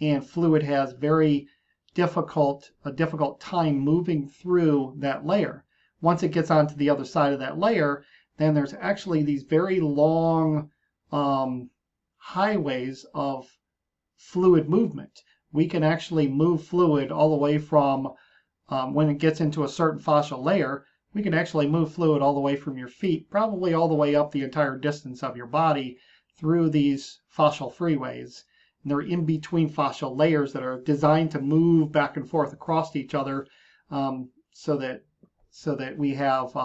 and fluid has a difficult time moving through that layer. Once it gets onto the other side of that layer, then there's actually these very long highways of fluid movement. We can actually move fluid all the way from when it gets into a certain fascial layer, we can actually move fluid all the way from your feet, probably all the way up the entire distance of your body through these fascial freeways. And they're in between fascial layers that are designed to move back and forth across each other, so that we have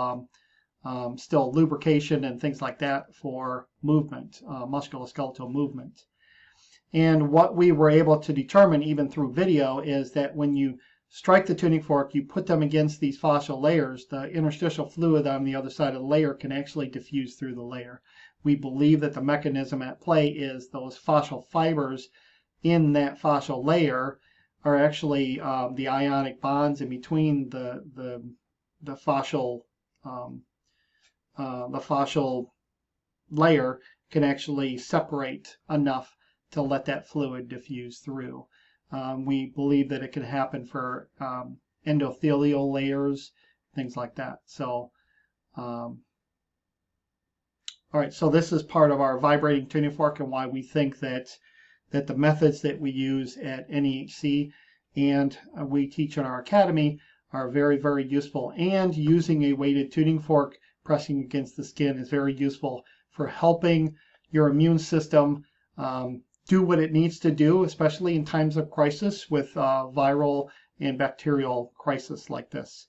still lubrication and things like that for movement, musculoskeletal movement. And what we were able to determine even through video is that when you strike the tuning fork, you put them against these fascial layers, the interstitial fluid on the other side of the layer can actually diffuse through the layer. We believe that the mechanism at play is those fascial fibers in that fascial layer are actually the ionic bonds in between the fascial layer can actually separate enough to let that fluid diffuse through. We believe that it can happen for endothelial layers, things like that. So, all right, so this is part of our vibrating tuning fork and why we think that the methods that we use at NEHC and we teach in our academy are very, very useful. And using a weighted tuning fork pressing against the skin is very useful for helping your immune system do what it needs to do, especially in times of crisis with viral and bacterial crisis like this.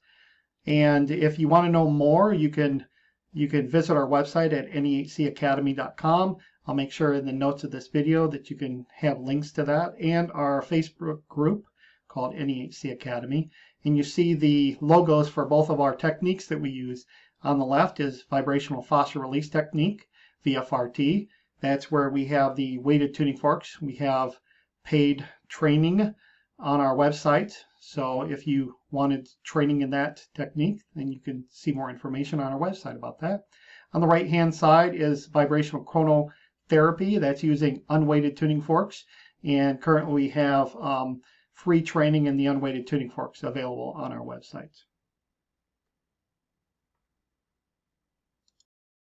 And if you want to know more, you can visit our website at nehcacademy.com. I'll make sure in the notes of this video that you can have links to that, and our Facebook group called NEHC Academy. And you see the logos for both of our techniques that we use. On the left is vibrational fascia release technique, VFRT. That's where we have the weighted tuning forks. We have paid training on our website. So if you wanted training in that technique, then you can see more information on our website about that. On the right hand side is vibrational chronotherapy. That's using unweighted tuning forks. And currently we have free training in the unweighted tuning forks available on our website.